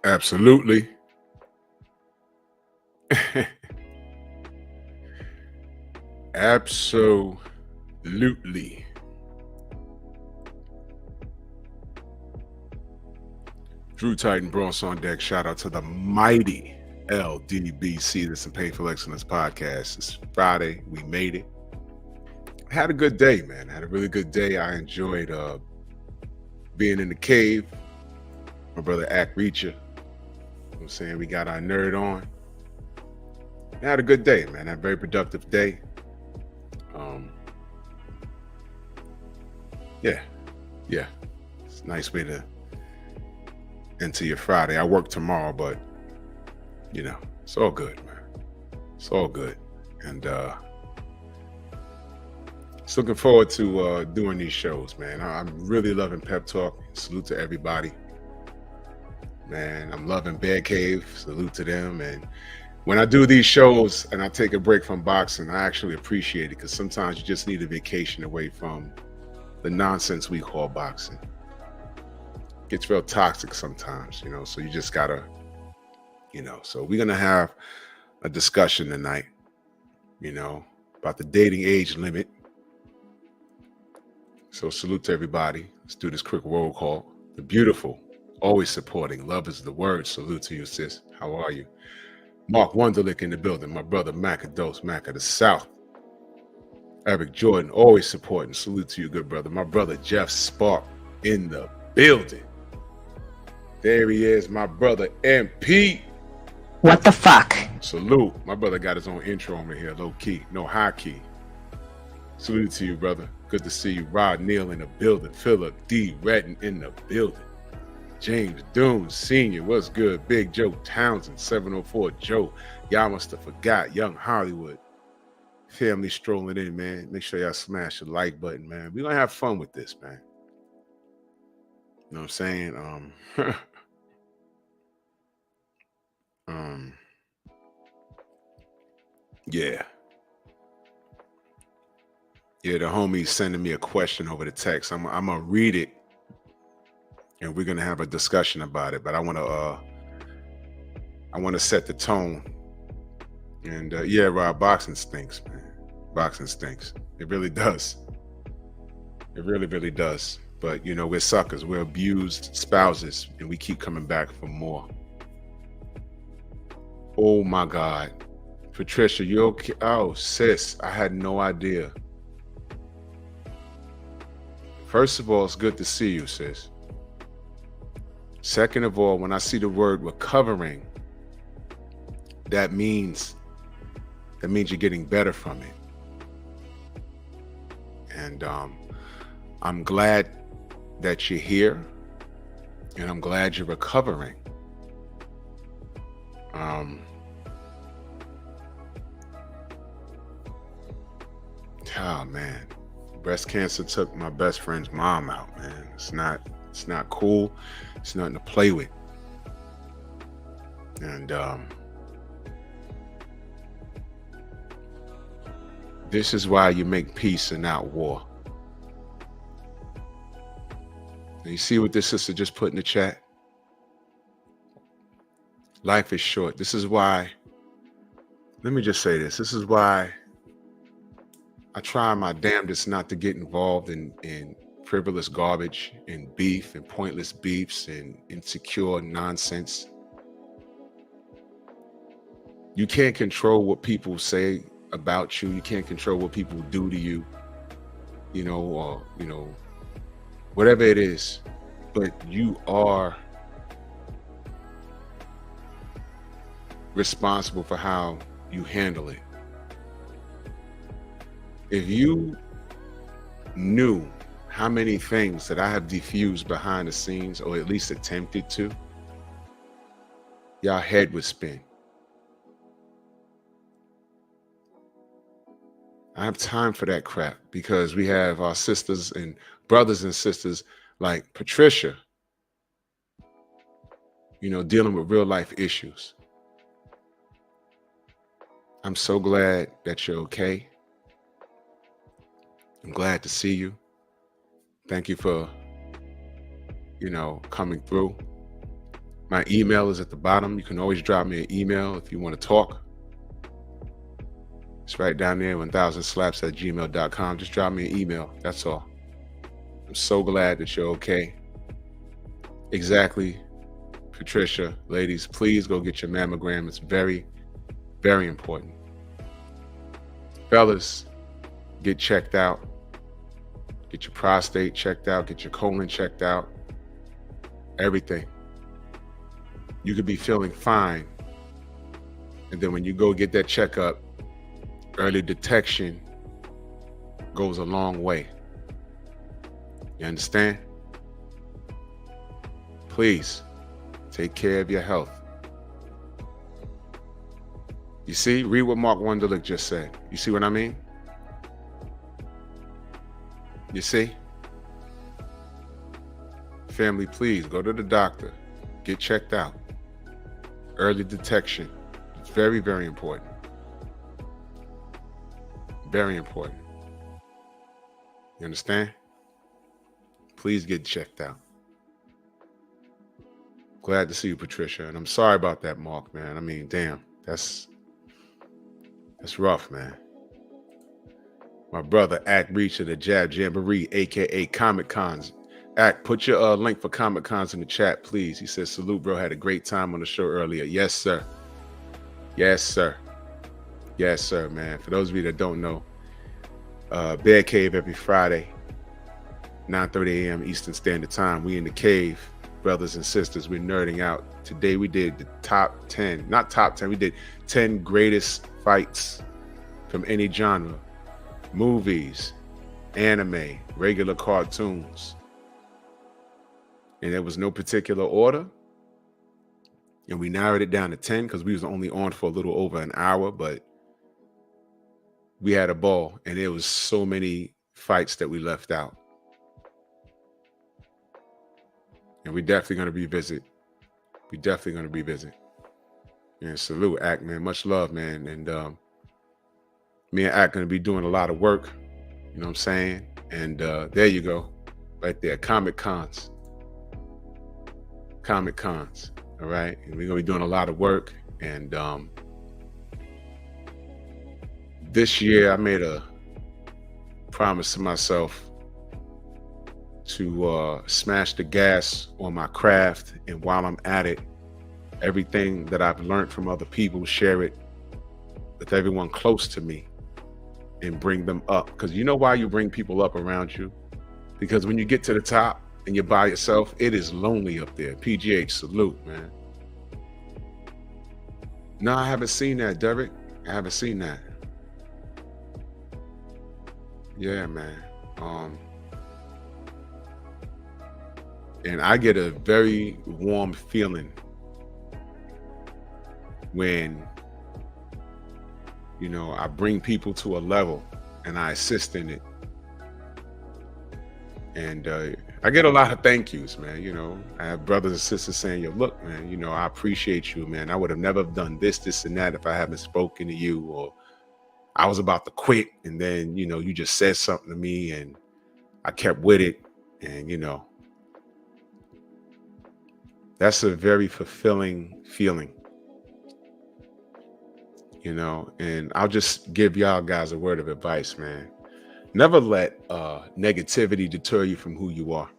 Absolutely. Absolutely. Drew Titan Bronx on deck. Shout out to the mighty LDBC. This is Painful Excellence Podcast. It's Friday. We made it. Had a good day, man. Had a really good day. I enjoyed being in the cave. My brother Ack Reacher. You know what I'm saying? We got our nerd on. Had a good day, man. Had a very productive day. Um, yeah. It's a nice way to enter your Friday. I work tomorrow, but it's all good, man. It's all good. And just looking forward to doing these shows, man. I'm really loving Pep Talk. Salute to everybody. Man, I'm loving Bear Cave. Salute to them. And when I do these shows and I take a break from boxing, I actually appreciate it because sometimes you just need a vacation away from the nonsense we call boxing. It gets real toxic sometimes, so you just gotta, so we're gonna have a discussion tonight, about the dating age limit. So salute to everybody. Let's do this quick roll call. The beautiful, always supporting, love is the word. Salute to you, sis. How are you? Mark Wunderlich in the building. My brother Macados, Mac of the South. Eric Jordan, always supporting. Salute to you, good brother. My brother Jeff Spark in the building. There he is, my brother MP. What the fuck? Salute. My brother got his own intro over here, low key, no high key. Salute to you, brother. Good to see you. Rod Neal in the building. Philip D. Redden in the building. James Doon Sr. What's good? Big Joe Townsend, 704 Joe. Y'all must have forgot. Young Hollywood. Family strolling in, man. Make sure y'all smash the like button, man. We're going to have fun with this, man. You know what I'm saying? Yeah. Yeah, the homie's sending me a question over the text. I'm gonna read it, and we're gonna have a discussion about it. But I want to set the tone. And yeah, Rob, boxing stinks, man. Boxing stinks. It really does. It really, really does. But we're suckers. We're abused spouses, and we keep coming back for more. Oh my God, Patricia, you okay? Oh, sis, I had no idea. First of all, it's good to see you, sis. Second of all, when I see the word recovering, that means you're getting better from it. And I'm glad that you're here, and I'm glad you're recovering. Oh man. Breast cancer took my best friend's mom out, man. It's not cool. It's nothing to play with. And this is why you make peace and not war. And you see what this sister just put in the chat? Life is short. This is why, let me just say this. This is why I try my damnedest not to get involved in frivolous garbage and beef and pointless beefs and insecure nonsense. You can't control what people say about you. You can't control what people do to you, or whatever it is. But you are responsible for how you handle it. If you knew how many things that I have diffused behind the scenes, or at least attempted to, your head would spin. I have time for that crap because we have our sisters and brothers and sisters like Patricia, dealing with real life issues. I'm so glad that you're okay. I'm glad to see you. Thank you for, coming through. My email is at the bottom. You can always drop me an email if you want to talk. It's right down there, 1000slaps@gmail.com. Just drop me an email. That's all. I'm so glad that you're okay. Exactly, Patricia. Ladies, please go get your mammogram. It's very, very important. Fellas, get checked out. Get your prostate checked out. Get your colon checked out. Everything. You could be feeling fine. And then when you go get that checkup, early detection goes a long way. You understand? Please take care of your health. You see, read what Mark Wunderlich just said. You see what I mean? You see? Family, please go to the doctor. Get checked out. Early detection. It's very, very important. Very important. You understand? Please get checked out. Glad to see you, Patricia. And I'm sorry about that, Mark, man. I mean, damn, that's rough, man. My brother, Act Reach of the Jab Jamboree, aka Comic Cons. Act, put your link for Comic Cons in the chat, please. He says, salute, bro. Had a great time on the show earlier. Yes, sir. Yes, sir. Yes, sir, man. For those of you that don't know, Bear Cave every Friday, 9:30 a.m. Eastern Standard Time. We in the cave, brothers and sisters. We're nerding out. Today we did the top 10, not top 10. We did 10 greatest fights from any genre. Movies, anime, regular cartoons. And there was no particular order. And we narrowed it down to 10 because we was only on for a little over an hour, but we had a ball, and there was so many fights that we left out. And we're definitely going to revisit. We're definitely going to revisit. And salute, Act, man. Much love, man. And me and Act going to be doing a lot of work. You know what I'm saying? And there you go. Right there. Comic Cons. Comic Cons. All right. And we're going to be doing a lot of work. And this year I made a promise to myself to smash the gas on my craft. And while I'm at it, everything that I've learned from other people, share it with everyone close to me and bring them up. Because you know why you bring people up around you? Because when you get to the top and you're by yourself, it is lonely up there. PGH, salute, man. No, I haven't seen that, Derek. I haven't seen that. Yeah, man. And I get a very warm feeling when, you know, I bring people to a level and I assist in it. And I get a lot of thank yous, man. You know, I have brothers and sisters saying, yo, look, man, you know, I appreciate you, man. I would have never done this, and that if I haven't spoken to you, or I was about to quit. And then, you know, you just said something to me and I kept with it. And, you know, that's a very fulfilling feeling, you know. And I'll just give y'all guys a word of advice, man. Never let negativity deter you from who you are.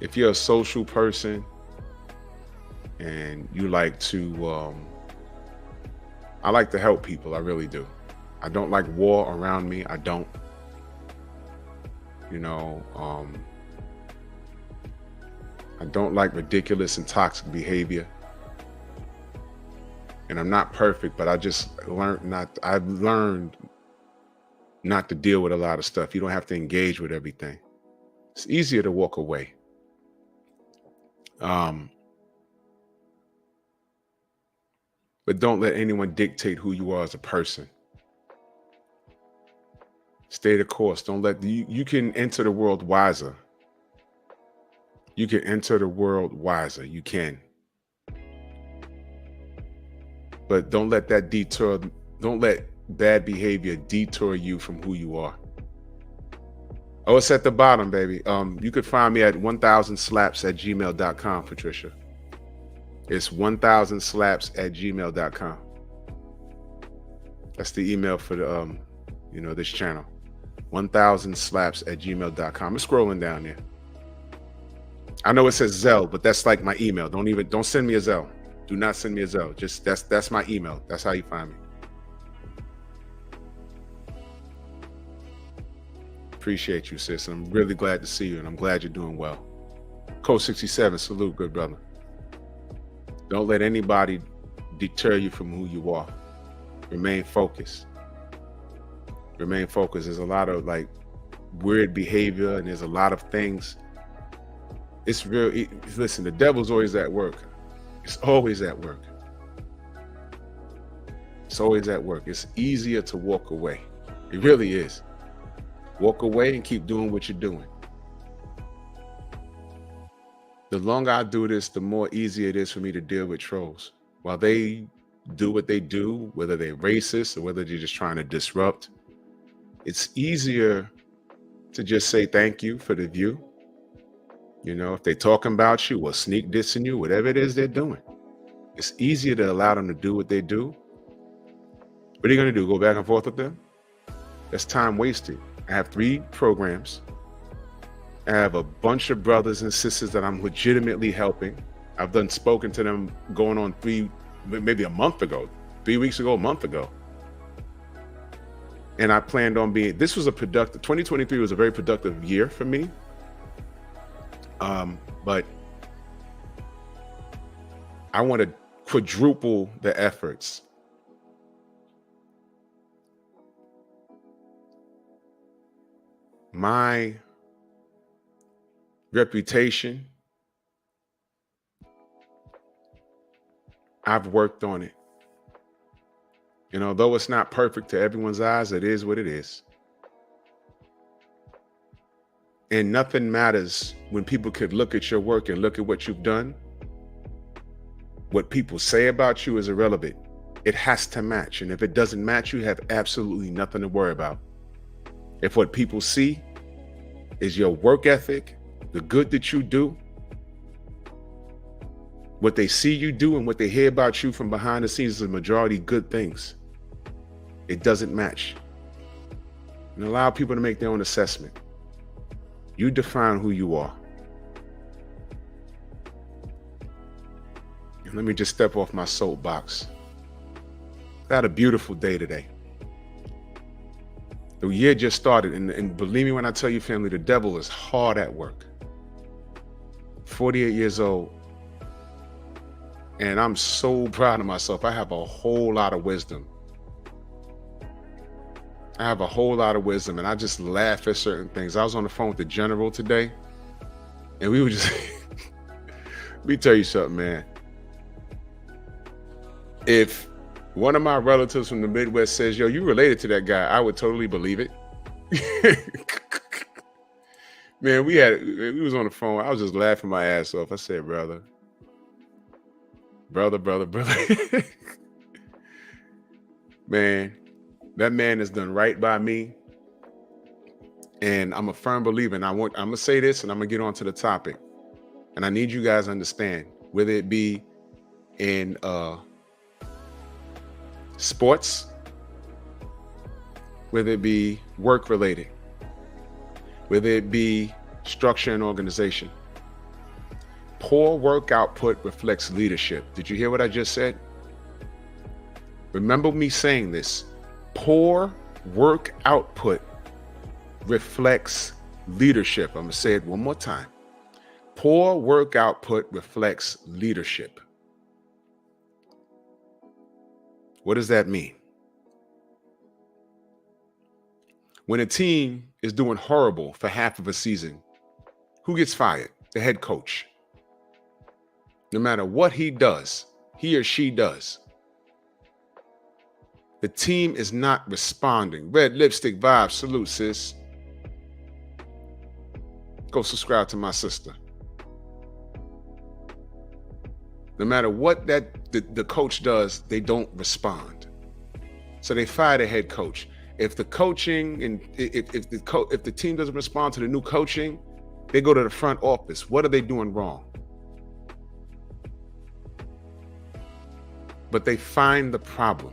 If you're a social person and you like to, I like to help people. I really do. I don't like war around me. I don't. You know, I don't like ridiculous and toxic behavior. And I'm not perfect, but I've learned not to deal with a lot of stuff. You don't have to engage with everything. It's easier to walk away. But don't let anyone dictate who you are as a person. Stay the course. Don't let you can enter the world wiser. You can enter the world wiser. You can. But don't let that detour, don't let bad behavior detour you from who you are. Oh, it's at the bottom, baby. You could find me at 1000slaps@gmail.com, Patricia. It's 1000slaps@gmail.com. That's the email for the this channel. 1000slaps@gmail.com. I'm scrolling down there. I know it says Zelle, but that's like my email. Don't send me a Zelle. Do not send me a Zelle. Just that's my email. That's how you find me. Appreciate you, sis. I'm really glad to see you, and I'm glad you're doing well. Code 67, salute, good brother. Don't let anybody deter you from who you are. Remain focused. Remain focused. There's a lot of like weird behavior, and there's a lot of things. It's real. Listen, the devil's always at work. It's always at work. It's always at work. It's easier to walk away. It really is. Walk away and keep doing what you're doing. The longer I do this, the more easier it is for me to deal with trolls. While they do what they do, whether they're racist or whether they're just trying to disrupt, it's easier to just say thank you for the view. You know, if they're talking about you or sneak dissing you, whatever it is they're doing, it's easier to allow them to do what they do. What are you going to do? Go back and forth with them? That's time wasted. I have 3 programs. I have a bunch of brothers and sisters that I'm legitimately helping. I've spoken to them going on maybe a month ago, 3 weeks ago, a month ago. And I planned on this was a productive, 2023 was a very productive year for me. But I want to quadruple the efforts. My reputation, I've worked on it. And although it's not perfect to everyone's eyes, it is what it is. And nothing matters when people could look at your work and look at what you've done. What people say about you is irrelevant. It has to match. And if it doesn't match, you have absolutely nothing to worry about. If what people see is your work ethic, the good that you do, what they see you do and what they hear about you from behind the scenes is a majority good things. It doesn't match. And allow people to make their own assessment. You define who you are. And let me just step off my soapbox. I had a beautiful day today. The year just started, and believe me when I tell you, family, the devil is hard at work. 48 years old, and I'm so proud of myself. I have a whole lot of wisdom. And I just laugh at certain things. I was on the phone with the general today, and we were just, let me tell you something, man. If one of my relatives from the Midwest says, yo, you related to that guy, I would totally believe it. Man, we was on the phone. I was just laughing my ass off. I said, brother. Man, that man has done right by me. And I'm a firm believer. And I'm going to say this and I'm going to get on to the topic. And I need you guys to understand, whether it be in sports, whether it be work related, whether it be structure and organization. Poor work output reflects leadership. Did you hear what I just said? Remember me saying this. Poor work output reflects leadership. I'm going to say it one more time. Poor work output reflects leadership. What does that mean? When a team is doing horrible for half of a season, who gets fired? The head coach. No matter what he does, he or she does, the team is not responding. Red lipstick vibes, salute, sis. Go subscribe to my sister. No matter what the coach does, they don't respond. So they fire the head coach. If the coaching and if the team doesn't respond to the new coaching, they go to the front office. What are they doing wrong? But they find the problem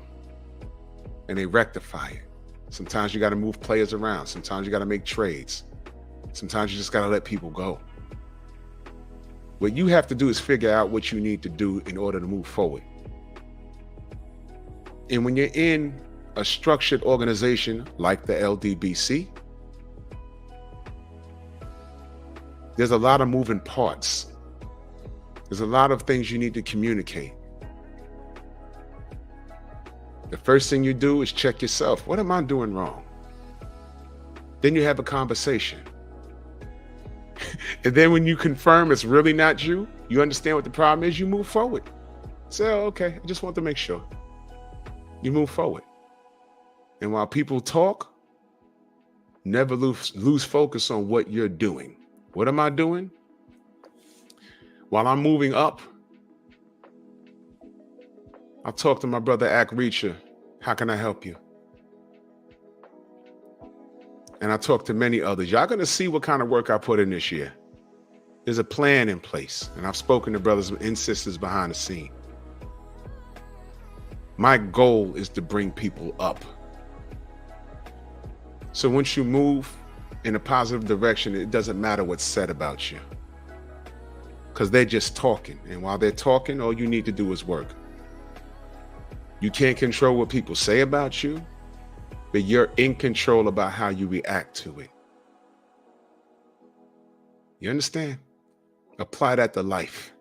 and they rectify it. Sometimes you got to move players around. Sometimes you got to make trades. Sometimes you just got to let people go. What you have to do is figure out what you need to do in order to move forward. And when you're in a structured organization like the LDBC, there's a lot of moving parts. There's a lot of things you need to communicate. The first thing you do is check yourself. What am I doing wrong? Then you have a conversation. And then when you confirm it's really not you, you understand what the problem is, you move forward. Say, oh, okay, I just want to make sure. You move forward. And while people talk, never lose focus on what you're doing. What am I doing? While I'm moving up, I'll talk to my brother Ak Reacher. How can I help you? And I talk to many others. Y'all gonna see what kind of work I put in this year. There's a plan in place. And I've spoken to brothers and sisters behind the scene. My goal is to bring people up. So once you move in a positive direction, it doesn't matter what's said about you. Because they're just talking. And while they're talking, all you need to do is work. You can't control what people say about you, but you're in control about how you react to it. You understand? Apply that to life.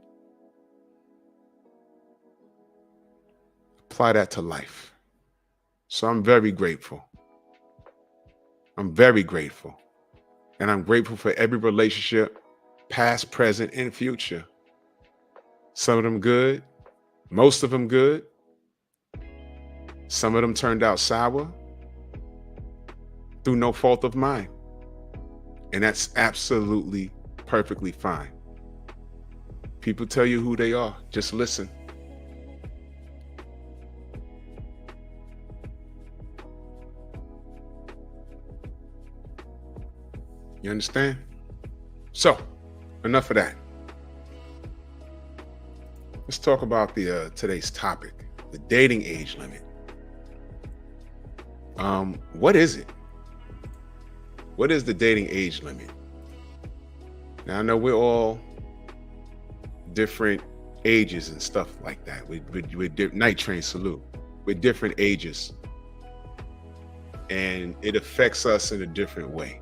Apply that to life. So I'm very grateful. I'm very grateful. And I'm grateful for every relationship, past, present, and future. Some of them good, most of them good. Some of them turned out sour through no fault of mine. And that's absolutely perfectly fine. People tell you who they are. Just listen. You understand? So, enough of that. Let's talk about the today's topic, the dating age limit. What is it? What is the dating age limit? Now I know we're all different ages and stuff like that. We're Night Train salute. We're different ages, and it affects us in a different way.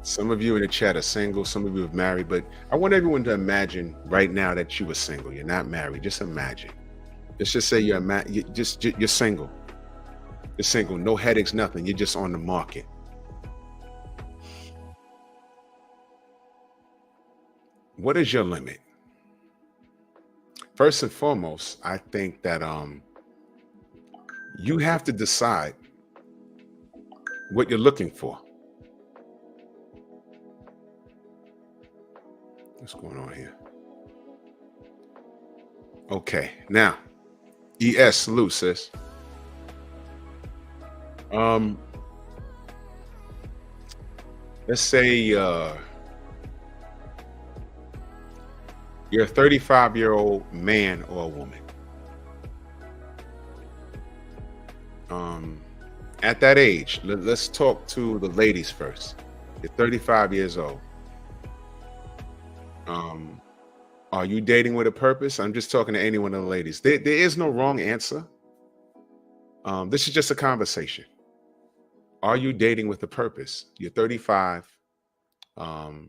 Some of you in the chat are single, some of you are married, but I want everyone to imagine right now that you were single. You're not married. Just imagine. Let's just say you're single. You're single, no headaches, nothing. You're just on the market. What is your limit? First and foremost, I think that you have to decide what you're looking for. What's going on here? Okay, now, ES, salute, sis. Let's say you're a 35-year-old man or a woman. At that age, let's talk to the ladies first. You're 35 years old. Are you dating with a purpose? I'm just talking to any one of the ladies. There is no wrong answer. This is just a conversation. Are you dating with a purpose? You're 35. Let's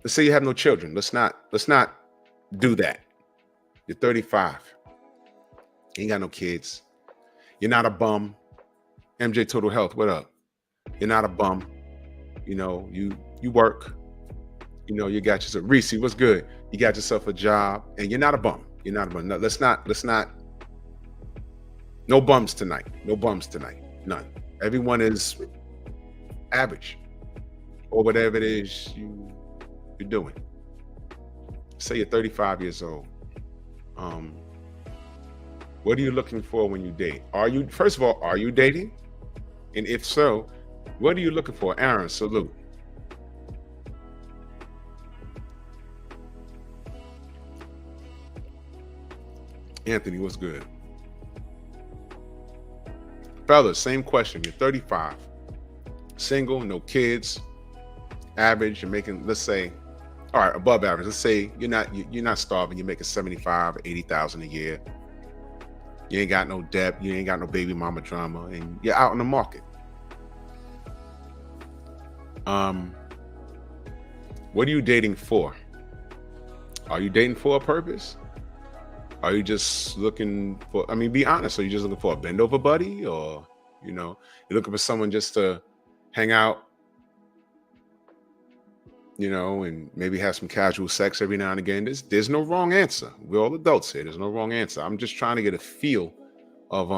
say you have no children. Let's not do that. You're 35. You ain't got no kids. You're not a bum. MJ Total Health, what up? You're not a bum. You know, you work. You know, you got yourself, Reese, what's good? You got yourself a job, and you're not a bum. You're not a bum. No, let's not. No bums tonight. No bums tonight. None. Everyone is average, or whatever it is you're doing. Say you're 35 years old. Um, what are you looking for when you date? First of all, are you dating? And if so, what are you looking for? Aaron, salute. Anthony, what's good? Fellas, same question. You're 35, single, no kids, average. You're making, let's say, all right, above average. Let's say you're not starving. You're making 75, 80,000 a year. You ain't got no debt. You ain't got no baby mama drama, and you're out in the market. What are you dating for? Are you dating for a purpose? Are you just looking for, I mean, be honest. Are you just looking for a bend over buddy, or, you're looking for someone just to hang out, and maybe have some casual sex every now and again? There's no wrong answer. We're all adults here. There's no wrong answer. I'm just trying to get a feel of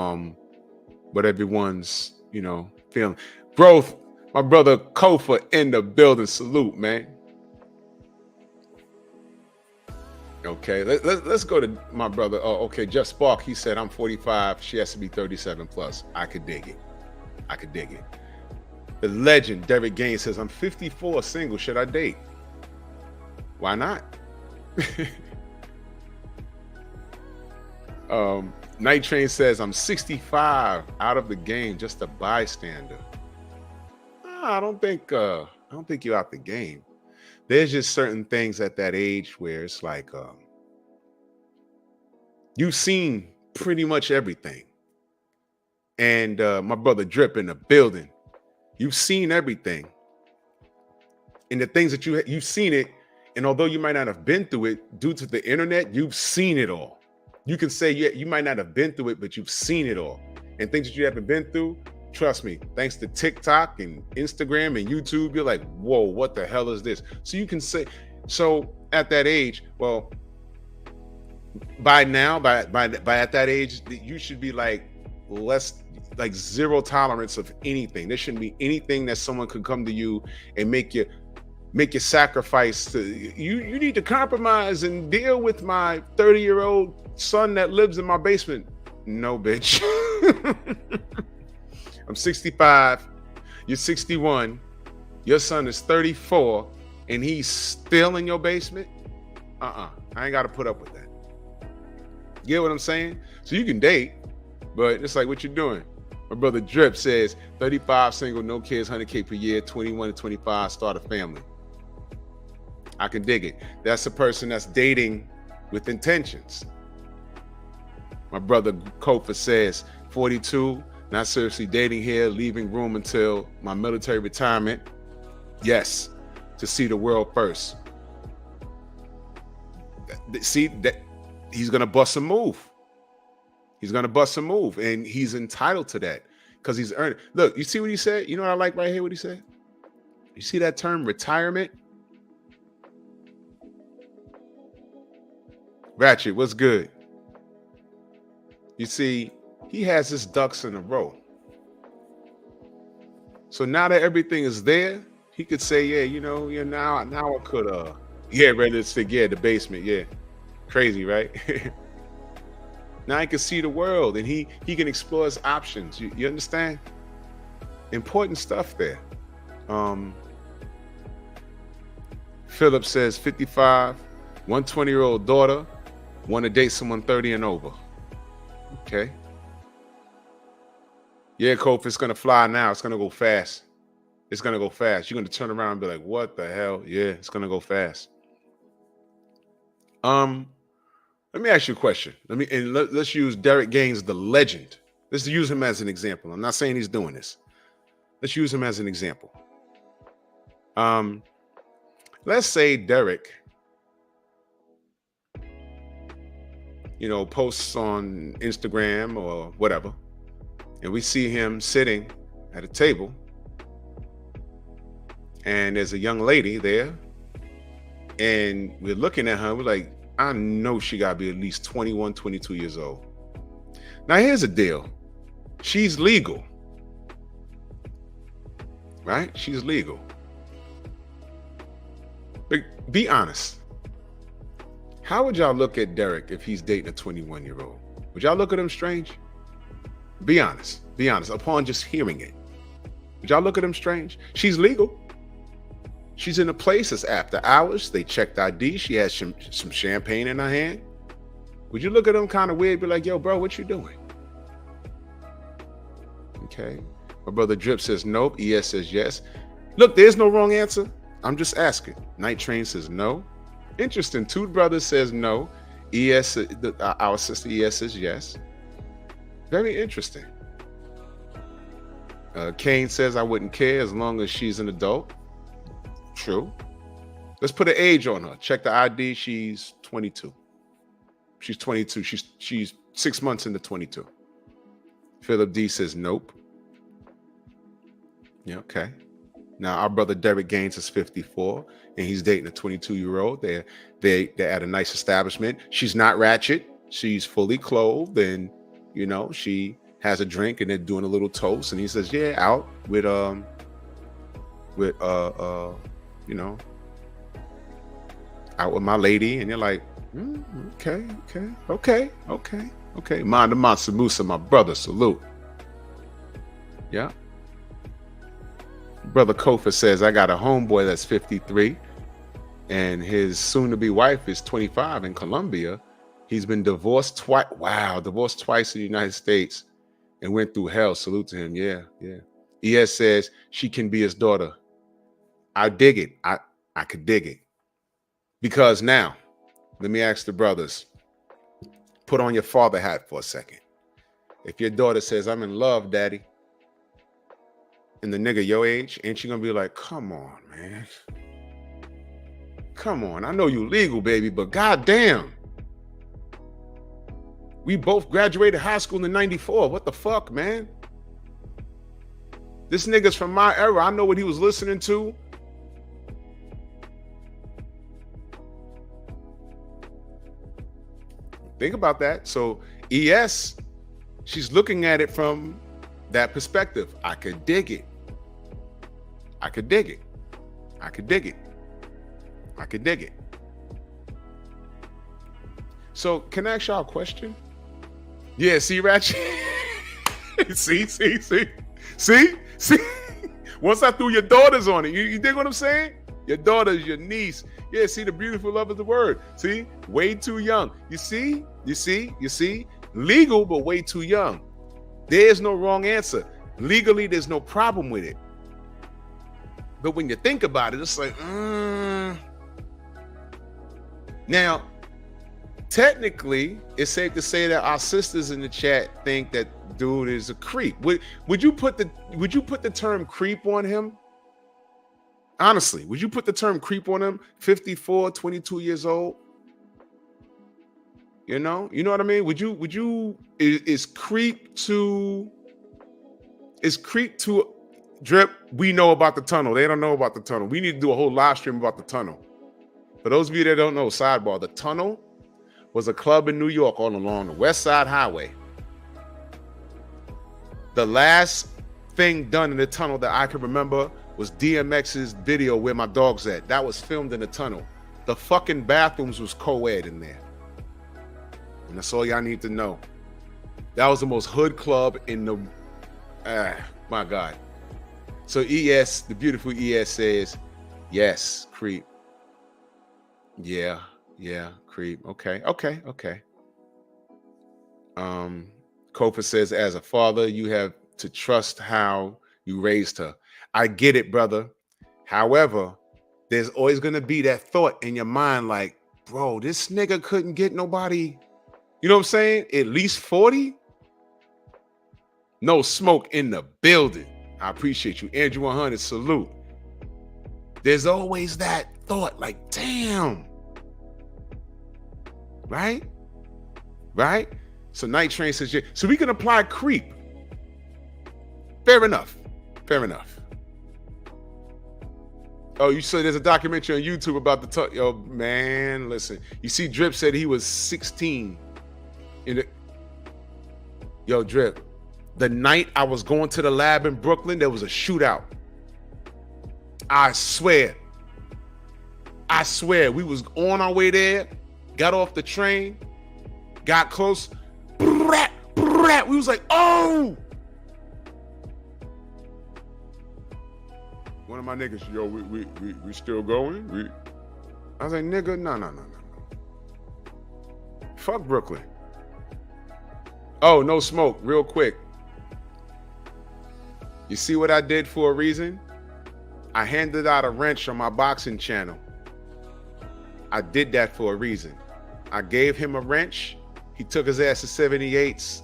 what everyone's, feeling. Growth, my brother Kofa in the building. Salute, man. Okay, let's go to my brother. Oh, okay, Jeff Spark. He said, I'm 45. She has to be 37 plus. I could dig it. The legend, Derek Gaines, says, I'm 54, single. Should I date? Why not? Night Train says, I'm 65, out of the game, just a bystander. I don't think you're out the game. There's just certain things at that age where it's like, you've seen pretty much everything. And my brother Drip in the building, you've seen everything. And the things that you've seen it, and although you might not have been through it due to the internet, you've seen it all. You can say, yeah, you might not have been through it, but you've seen it all. And things that you haven't been through, trust me, thanks to TikTok and Instagram and YouTube, you're like, whoa, what the hell is this? So you can say, so at that age, well, by at that age, you should be like zero tolerance of anything. There shouldn't be anything that someone could come to you and make you sacrifice to. You need to compromise and deal with my 30-year-old son that lives in my basement. No, bitch. I'm 65, you're 61, your son is 34, and he's still in your basement? I ain't got to put up with that. You get what I'm saying? So you can date, but it's like, what you doing? My brother Drip says, 35, single, no kids, 100K per year, 21 to 25, start a family. I can dig it. That's a person that's dating with intentions. My brother Kofa says, 42, not seriously dating here, leaving room until my military retirement. Yes, to see the world first. See, that he's going to bust a move. He's going to bust a move, and he's entitled to that because he's earned it. Look, you see what he said? You know what I like right here, what he said? You see that term, retirement? Ratchet, what's good? You see, he has his ducks in a row. So now that everything is there, he could say, yeah, now I could, realistic, the basement, yeah. Crazy, right? Now he can see the world and he can explore his options. You understand? Important stuff there. Philip says 55, 120-year-old daughter, want to date someone 30 and over. Okay. Yeah, Kof, it's going to fly now. It's going to go fast. It's going to go fast. You're going to turn around and be like, what the hell? Yeah, it's going to go fast. Let me ask you a question. Let's use Derek Gaines, the legend. Let's use him as an example. I'm not saying he's doing this. Let's use him as an example. Let's say Derek, posts on Instagram or whatever, and we see him sitting at a table, and there's a young lady there, and we're looking at her, we're like, I know she gotta be at least 21, 22 years old. Now here's the deal. She's legal, right? She's legal. But be honest. How would y'all look at Derek if he's dating a 21-year-old? Would y'all look at him strange? Be honest. Be honest. Upon just hearing it, would y'all look at him strange? She's legal. She's in a place. It's after hours. They checked ID. She has some champagne in her hand. Would you look at him kind of weird? Be like, yo, bro, what you doing? Okay. My brother Drip says nope. ES says yes. Look, there's no wrong answer. I'm just asking. Night Train says no. Interesting. Two Brothers says no. ES, our sister ES says yes. Very interesting. Kane says I wouldn't care as long as she's an adult. True. Let's put an age on her. Check the ID. She's 22. She's 22. She's 6 months into 22. Philip D says nope. Yeah, okay. Now our brother Derek Gaines is 54 and he's dating a 22-year-old. They're at a nice establishment. She's not ratchet. She's fully clothed and you know she has a drink and they're doing a little toast and he says, yeah, out with you know, out with my lady, and you're like, okay. Manda Mansamusa, my brother, salute. Yeah. Brother Kofa says, I got a homeboy that's 53 and his soon-to-be wife is 25 in Colombia. He's been divorced twice. Wow, divorced twice in the United States and went through hell. Salute to him. Yeah. ES says she can be his daughter. I dig it. I could dig it. Because now, let me ask the brothers, put on your father hat for a second. If your daughter says, I'm in love, daddy, and the nigga your age, ain't you gonna be like, come on, man. Come on. I know you legal, baby, but goddamn. We both graduated high school in '94. What the fuck, man? This nigga's from my era. I know what he was listening to. Think about that. So ES, she's looking at it from that perspective. I could dig it. So can I ask y'all a question? Yeah, see, Ratchet? see? Once I threw your daughters on it, you dig what I'm saying? Your daughters, your niece. Yeah, see, the beautiful love is the word. See, way too young. You see? Legal, but way too young. There's no wrong answer. Legally, there's no problem with it. But when you think about it, it's like, Now, technically, it's safe to say that our sisters in the chat think that dude is a creep. Would you put the term creep on him? Honestly, would you put the term creep on him? 54, 22 years old? You know what I mean? Is creep to Drip? We know about the tunnel. They don't know about the tunnel. We need to do a whole live stream about the tunnel. For those of you that don't know, sidebar, the tunnel was a club in New York all along the West Side Highway. The last thing done in the tunnel that I can remember was DMX's video Where My Dog's At. That was filmed in the tunnel. The fucking bathrooms was co-ed in there. And that's all y'all need to know. That was the most hood club in the, my God. So ES, the beautiful ES says, yes, creep. Yeah, creep. Okay. Kofa says, as a father, you have to trust how you raised her. I get it, brother. However, there's always going to be that thought in your mind like, bro, this nigga couldn't get nobody, you know what I'm saying? At least 40? No smoke in the building. I appreciate you. Andrew 100, salute. There's always that thought like, damn. Right? So Night Train says, yeah. So we can apply creep. Fair enough. Oh, you said there's a documentary on YouTube about the yo, man, listen. You see, Drip said he was 16. Yo, Drip, the night I was going to the lab in Brooklyn, there was a shootout. I swear, we was on our way there. got off the train, got close. Brat, brat. We was like, oh. One of my niggas, yo, we still going? I was like, nigga, no. Fuck Brooklyn. Oh, no smoke, real quick. You see what I did for a reason? I handed out a wrench on my boxing channel. I did that for a reason. I gave him a wrench. He took his ass to 78's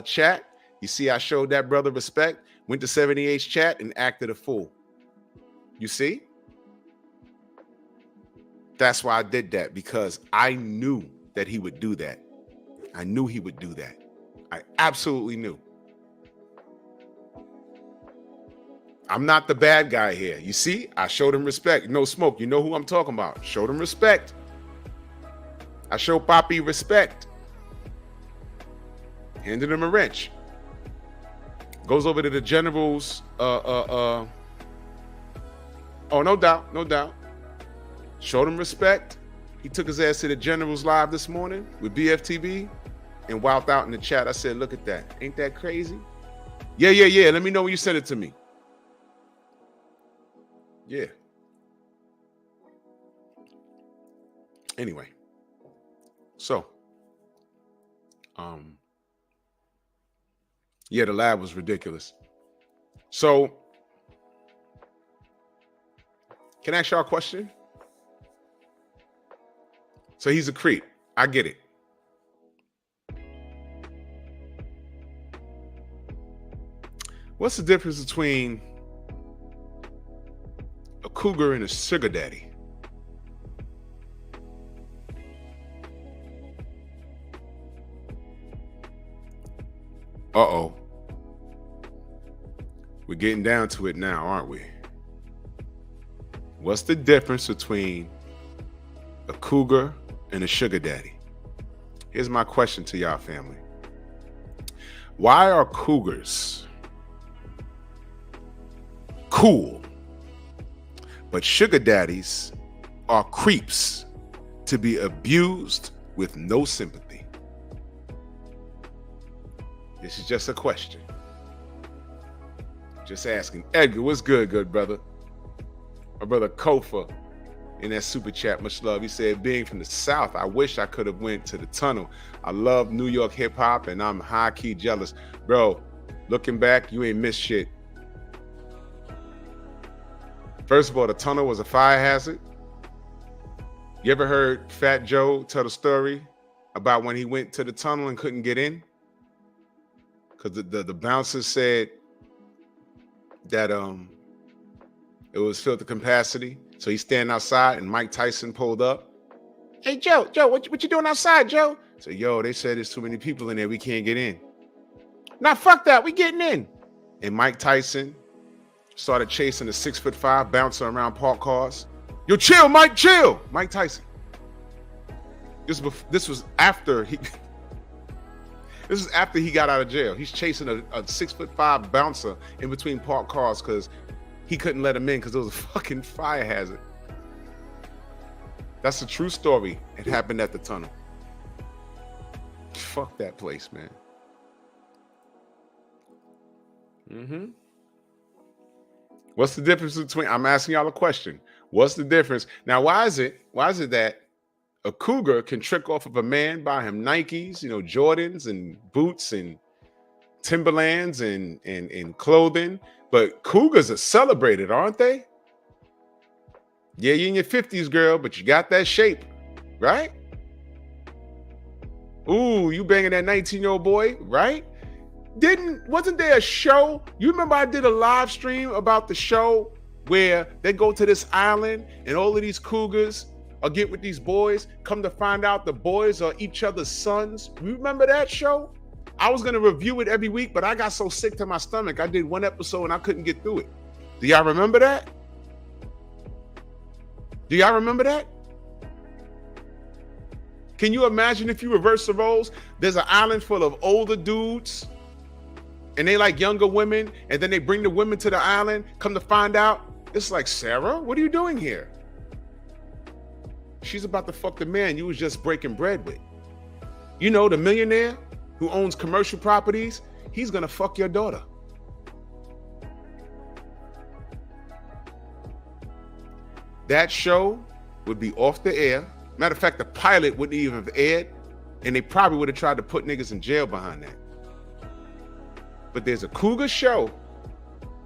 chat. You see, I showed that brother respect, went to 78's chat and acted a fool. You see? That's why I did that, because I knew that he would do that. I knew he would do that. I absolutely knew. I'm not the bad guy here. You see, I showed him respect. No smoke. You know who I'm talking about. Showed him respect. I showed Poppy respect. Handed him a wrench. Goes over to the general's. Oh, no doubt. Showed him respect. He took his ass to the general's live this morning with BFTB and wilded out in the chat. I said, look at that. Ain't that crazy? Yeah. Let me know when you send it to me. Yeah. Anyway. So. Yeah, the lab was ridiculous. So. Can I ask y'all a question? So he's a creep. I get it. What's the difference between a cougar and a sugar daddy? Uh-oh. We're getting down to it now, aren't we? What's the difference between a cougar and a sugar daddy? Here's my question to y'all, family. Why are cougars cool, but sugar daddies are creeps to be abused with no sympathy? This is just a question. Just asking. Edgar, what's good brother? My brother Kofa in that super chat, much love. He said, being from the South, I wish I could have went to the tunnel. I love New York hip hop and I'm high key jealous. Bro, looking back, you ain't missed shit. First of all, the tunnel was a fire hazard. You ever heard Fat Joe tell the story about when he went to the tunnel and couldn't get in? Because the bouncers said that it was filled to capacity. So he's standing outside and Mike Tyson pulled up. Hey, Joe, what you doing outside, Joe? So, yo, they said there's too many people in there. We can't get in. Nah, fuck that. We getting in. And Mike Tyson started chasing a 6'5" bouncer around parked cars. Yo, chill, Mike, chill. Mike Tyson. This was after he got out of jail. He's chasing a 6'5" bouncer in between parked cars because he couldn't let him in because it was a fucking fire hazard. That's a true story. It happened at the tunnel. Fuck that place, man. What's the difference between, I'm asking y'all a question. What's the difference? Now, why is it that a cougar can trick off of a man, buy him Nikes, Jordans and boots and Timberlands and clothing, but cougars are celebrated, aren't they? Yeah, you're in your 50s, girl, but you got that shape, right? Ooh, you banging that 19-year-old boy, right? Wasn't there a show? You remember I did a live stream about the show where they go to this island and all of these cougars are get with these boys, come to find out the boys are each other's sons. You remember that show? I was going to review it every week, but I got so sick to my stomach. I did one episode and I couldn't get through it. Do y'all remember that? Can you imagine if you reverse the roles? There's an island full of older dudes and they like younger women, and then they bring the women to the island, come to find out, it's like, Sarah, what are you doing here? She's about to fuck the man you was just breaking bread with. You know, the millionaire who owns commercial properties, he's gonna fuck your daughter. That show would be off the air. Matter of fact, the pilot wouldn't even have aired, and they probably would have tried to put niggas in jail behind that. But there's a cougar show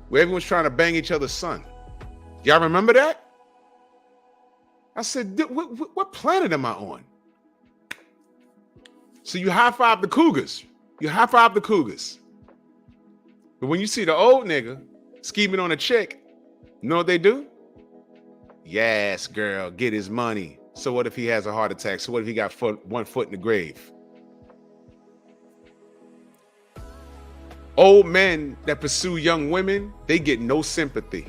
where everyone's trying to bang each other's son. Y'all remember that? I said, what planet am I on? So you high-five the cougars. You high-five the cougars. But when you see the old nigga scheming on a chick, you know what they do? Yes, girl, get his money. So what if he has a heart attack? So what if he got one foot in the grave? Old men that pursue young women, they get no sympathy.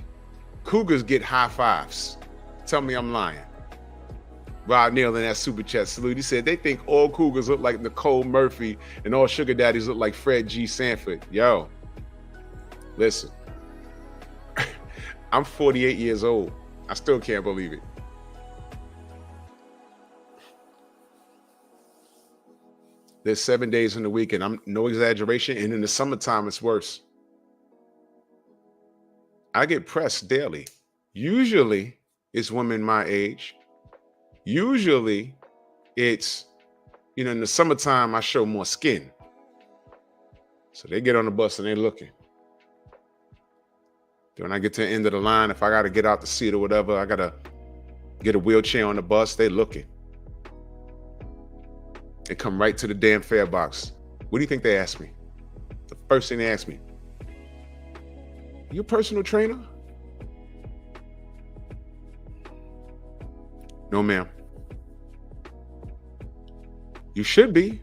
Cougars get high fives. Tell me I'm lying. Rob Neal in that super chat salute. He said they think all cougars look like Nicole Murphy and all sugar daddies look like Fred G. Sanford. Yo, listen. I'm 48 years old. I still can't believe it. There's 7 days in the week, and I'm no exaggeration. And in the summertime, it's worse. I get pressed daily. Usually, it's women my age. Usually, it's, in the summertime, I show more skin. So they get on the bus and they're looking. Then when I get to the end of the line, if I got to get out the seat or whatever, I got to get a wheelchair on the bus, they looking. They come right to the damn fare box. What do you think they ask me? The first thing they ask me, you a personal trainer? No, ma'am. You should be.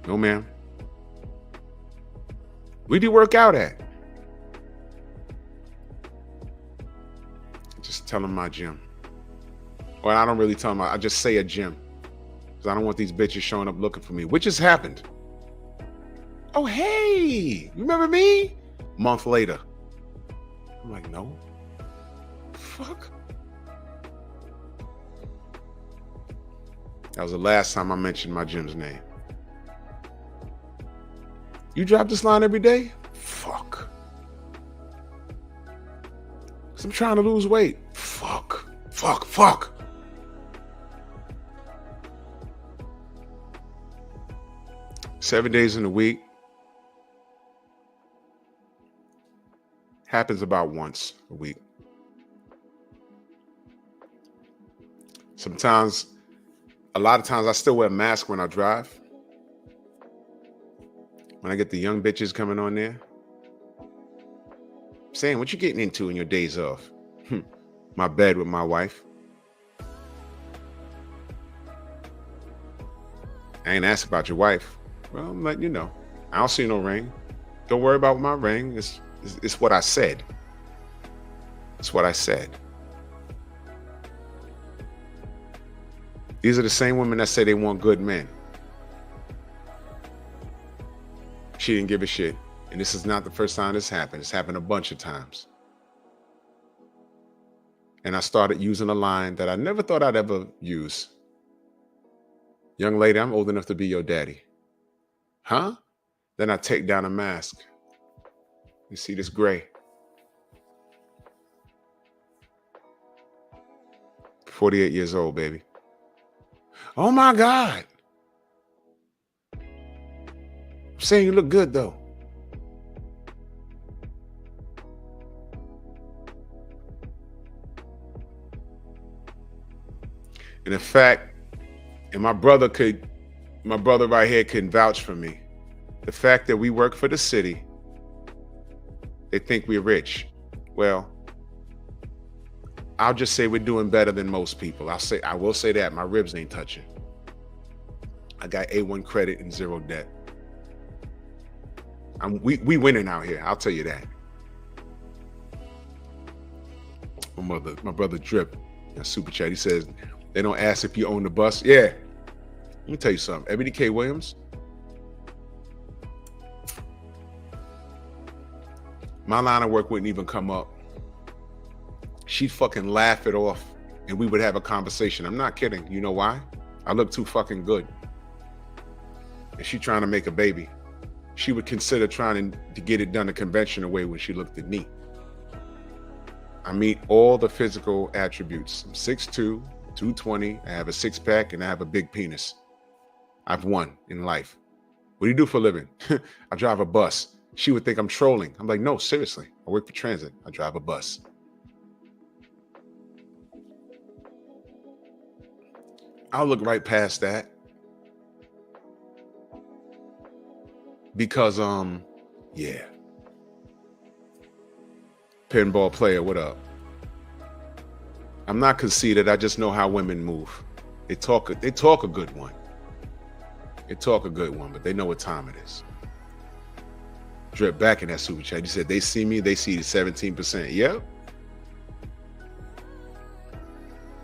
No, ma'am. Where do you work out at? Just tell them my gym. Well, I don't really tell them. I just say a gym. Because I don't want these bitches showing up looking for me, which has happened. Oh, hey, you remember me? A month later. I'm like, no. Fuck. That was the last time I mentioned my gym's name. You drop this line every day? Fuck. Because I'm trying to lose weight. Fuck. Fuck. Fuck. Seven days in a week. Happens about once a week. Sometimes, a lot of times I still wear a mask when I drive. When I get the young bitches coming on there. Saying, what you getting into in your days off? My bed with my wife. I ain't asked about your wife. Well, I'm letting you know. I don't see no ring. Don't worry about my ring. It's what I said. It's what I said. These are the same women that say they want good men. She didn't give a shit. And this is not the first time this happened. It's happened a bunch of times. And I started using a line that I never thought I'd ever use. Young lady, I'm old enough to be your daddy. Huh? Then I take down a mask. You see this gray? 48 years old, baby. Oh my God. I'm saying you look good though. And in fact, and my brother right here can vouch for me. The fact that we work for the city, they think we're rich. Well, I'll just say we're doing better than most people. I will say that my ribs ain't touching. I got A1 credit and zero debt. We winning out here. I'll tell you that. My brother Drip, that super chat. He says they don't ask if you own the bus. Yeah. Let me tell you something. Ebony K. Williams. My line of work wouldn't even come up. she'd fucking laugh it off and we would have a conversation. I'm not kidding. You know why? I look too fucking good. And she trying to make a baby. She would consider trying to get it done the conventional way when she looked at me. I meet all the physical attributes. I'm 6'2", 220. I have a six-pack and I have a big penis. I've won in life. What do you do for a living? I drive a bus. She would think I'm trolling. I'm like, no, seriously. I work for transit. I drive a bus. I'll look right past that. Because, yeah. Pinball player, what up? I'm not conceited. I just know how women move. They talk a good one. They talk a good one, but they know what time it is. Drip back in that super chat. You said they see me, they see the 17%. Yep.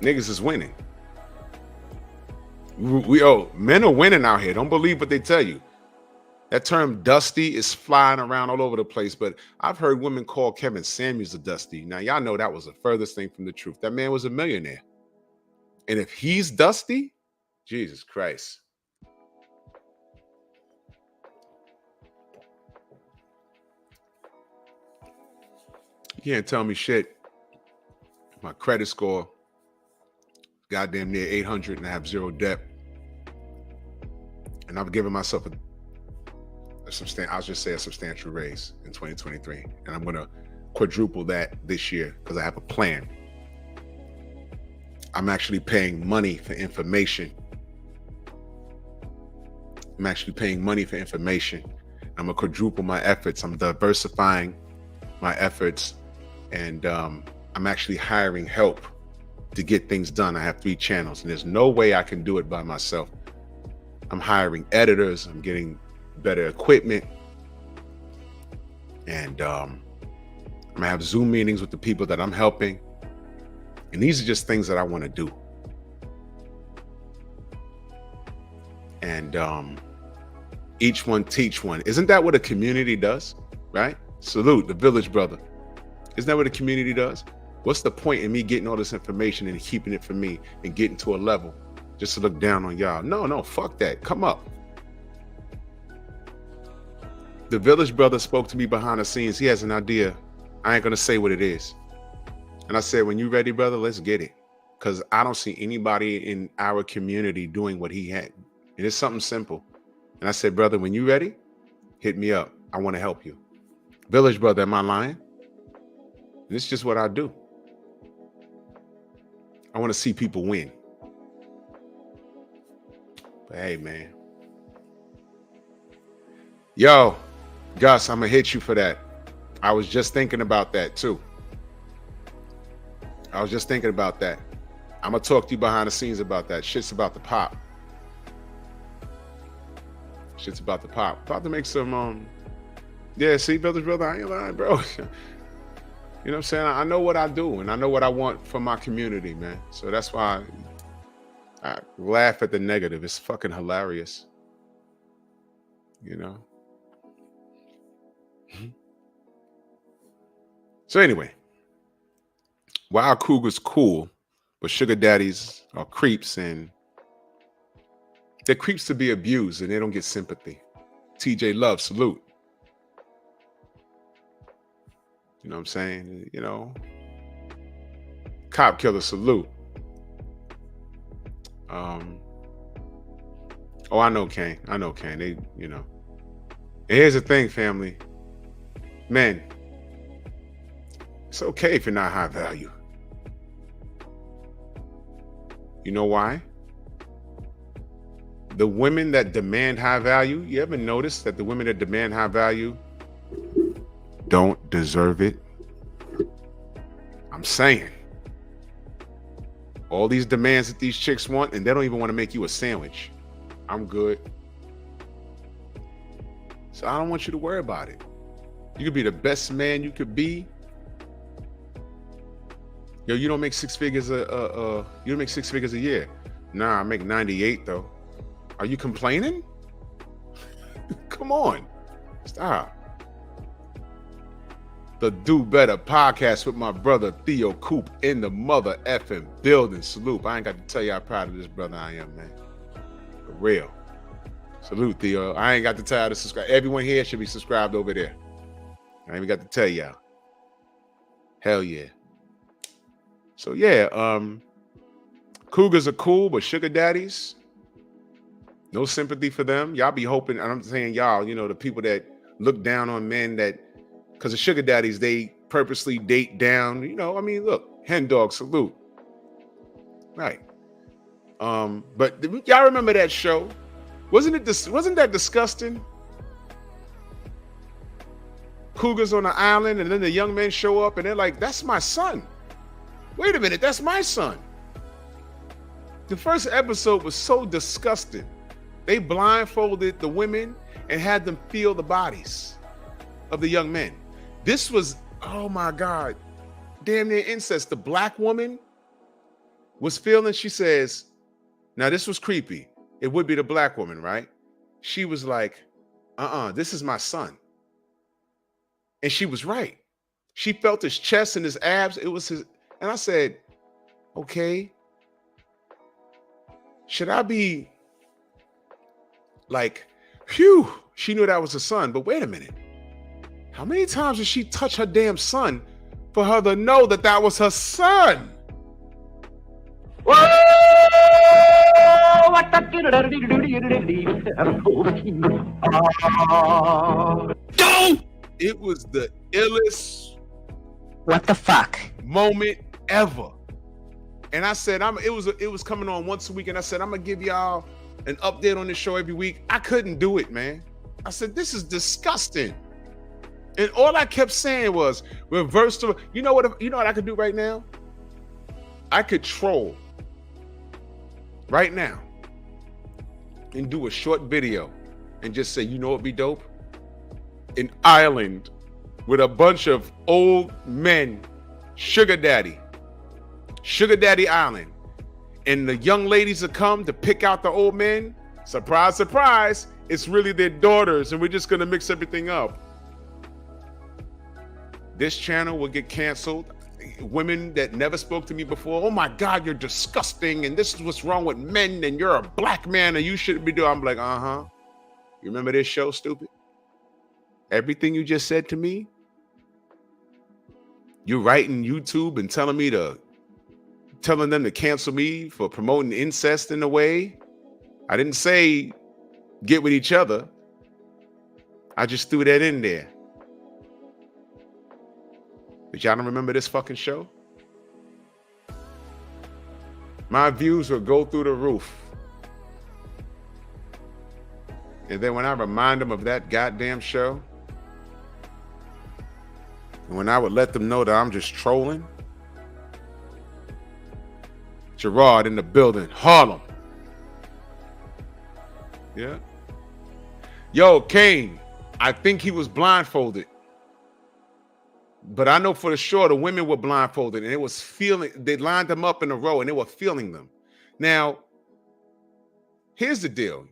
Niggas is winning. Men are winning out here. Don't believe what they tell you. That term dusty is flying around all over the place, but I've heard women call Kevin Samuels a dusty. Now, y'all know that was the furthest thing from the truth. That man was a millionaire. And if he's dusty, Jesus Christ. You can't tell me shit. My credit score, goddamn near 800 and I have zero debt. And I've given myself a substantial raise in 2023. And I'm going to quadruple that this year because I have a plan. I'm actually paying money for information. I'm going to quadruple my efforts. I'm diversifying my efforts. And I'm actually hiring help to get things done. I have 3 channels and there's no way I can do it by myself. I'm hiring editors. I'm getting better equipment. And I'm gonna have Zoom meetings with the people that I'm helping. And these are just things that I want to do. And each one teach one. Isn't that what a community does? Right? Salute the village brother. Isn't that what a community does? What's the point in me getting all this information and keeping it for me and getting to a level just to look down on y'all? No, fuck that. Come up. The village brother spoke to me behind the scenes. He has an idea. I ain't going to say what it is. And I said, when you ready, brother, let's get it. Because I don't see anybody in our community doing what he had. And it's something simple. And I said, brother, when you ready, hit me up. I want to help you. Village brother, am I lying? And it's just what I do. I want to see people win. But hey, man. Yo, Gus, I'm going to hit you for that. I was just thinking about that too. I'm going to talk to you behind the scenes about that. Shit's about to pop. About to make some, yeah, see, brother, I ain't lying, bro. You know what I'm saying? I know what I do and I know what I want for my community, man. So that's why I laugh at the negative. It's fucking hilarious. You know? So anyway, Wild Cougar's cool, but sugar daddies are creeps and they're creeps to be abused and they don't get sympathy. TJ Love, salute. You know what I'm saying? You know, cop killer, salute. Oh, I know Kane. They, you know. And here's the thing, family. Men, it's okay if you're not high value. You know why? The women that demand high value, you ever notice that the women that demand high value don't deserve it? I'm saying. All these demands that these chicks want, and they don't even want to make you a sandwich. I'm good. So I don't want you to worry about it. You could be the best man you could be. Yo, you don't make six figures you don't make 6 figures a year. Nah, I make 98 though. Are you complaining? Come on. Stop. the Do Better podcast with my brother Theo Coop in the mother effing building. Salute. I ain't got to tell you how proud of this brother I am, man. For real. Salute, Theo. I ain't got to tell you to subscribe. Everyone here should be subscribed over there. I ain't even got to tell y'all. Hell yeah. So yeah, cougars are cool, but sugar daddies, no sympathy for them. Y'all be hoping, and I'm saying y'all, you know, the people that look down on men that, because the sugar daddies, they purposely date down, you know, I mean, look, hen dog, salute. Right. But y'all remember that show? Wasn't that disgusting? Cougars on the island, and then the young men show up and they're like, that's my son. Wait a minute, that's my son. The first episode was so disgusting. They blindfolded the women and had them feel the bodies of the young men. This was, oh my God, damn near incest. The black woman was feeling, she says, now this was creepy. It would be the black woman, right? She was like, this is my son. And she was right. She felt his chest and his abs. It was his, and I said, okay, should I be like, phew, she knew that was her son, but wait a minute. How many times did she touch her damn son for her to know that that was her son? Whoa! What the It was the illest what the fuck moment ever. And I said, it was coming on once a week, and I said, I'm gonna give y'all an update on this show every week. I couldn't do it, man. I said, this is disgusting. And all I kept saying was reverse to, you know what I could do right now? I could troll right now and do a short video and just say, you know what'd be dope? An island with a bunch of old men, sugar daddy island, and the young ladies that come to pick out the old men. Surprise, surprise, it's really their daughters, and we're just gonna mix everything up. This channel will get canceled. Women that never spoke to me before, oh my God, you're disgusting, and this is what's wrong with men, and you're a black man, and you shouldn't be doing. I'm like, you remember this show, stupid? Everything you just said to me, you're writing YouTube and telling them to cancel me for promoting incest in a way. I didn't say get with each other. I just threw that in there. But y'all don't remember this fucking show? My views would go through the roof. And then when I remind them of that goddamn show, and when I would let them know that I'm just trolling, Gerard in the building, Harlem. Yeah. Yo, Kane, I think he was blindfolded. But I know for sure the women were blindfolded, and it was they lined them up in a row and they were feeling them. Now, here's the deal.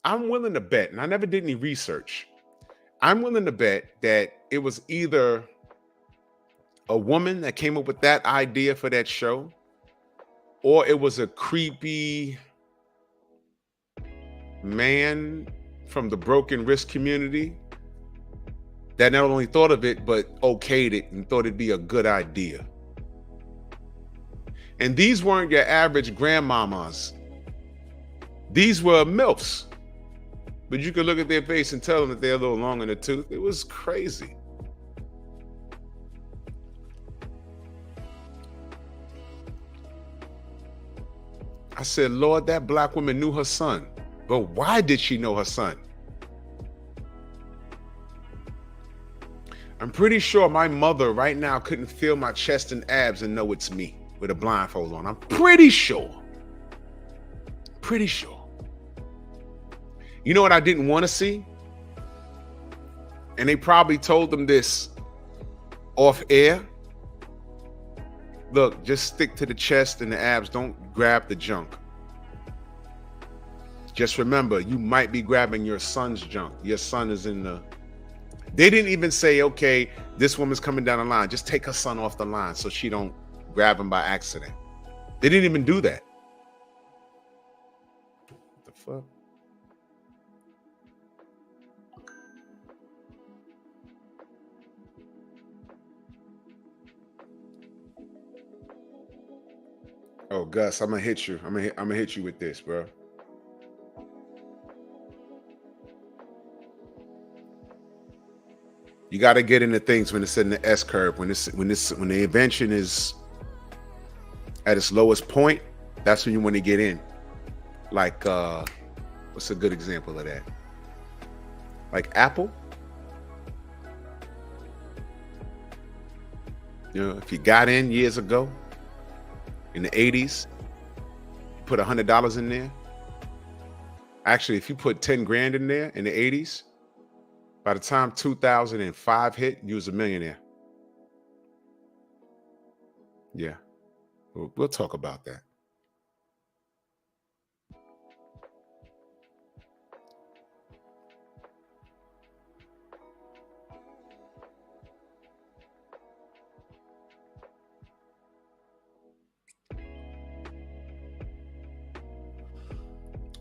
I'm willing to bet, and I never did any research. I'm willing to bet that it was either a woman that came up with that idea for that show, or it was a creepy man from the broken wrist community that not only thought of it, but okayed it and thought it'd be a good idea. And these weren't your average grandmamas. These were MILFs. But you could look at their face and tell them that they're a little long in the tooth. It was crazy. I said, Lord, that black woman knew her son. But why did she know her son? I'm pretty sure my mother right now couldn't feel my chest and abs and know it's me with a blindfold on. I'm pretty sure. Pretty sure. You know what I didn't want to see? And they probably told them this off air. Look, just stick to the chest and the abs. Don't grab the junk. Just remember, you might be grabbing your son's junk. Your son is in the They didn't even say, okay, this woman's coming down the line. Just take her son off the line so she don't grab him by accident. They didn't even do that. What the fuck? Oh, Gus, I'm gonna hit you. I'm gonna hit you with this, bro. You got to get into things when it's in the S curve. When the invention is at its lowest point, that's when you want to get in. Like, what's a good example of that? Like Apple. You know, if you got in years ago, in the 80s, you put $100 in there. Actually, if you put 10 grand in there in the 80s, by the time 2005 hit, you was a millionaire. Yeah, we'll talk about that.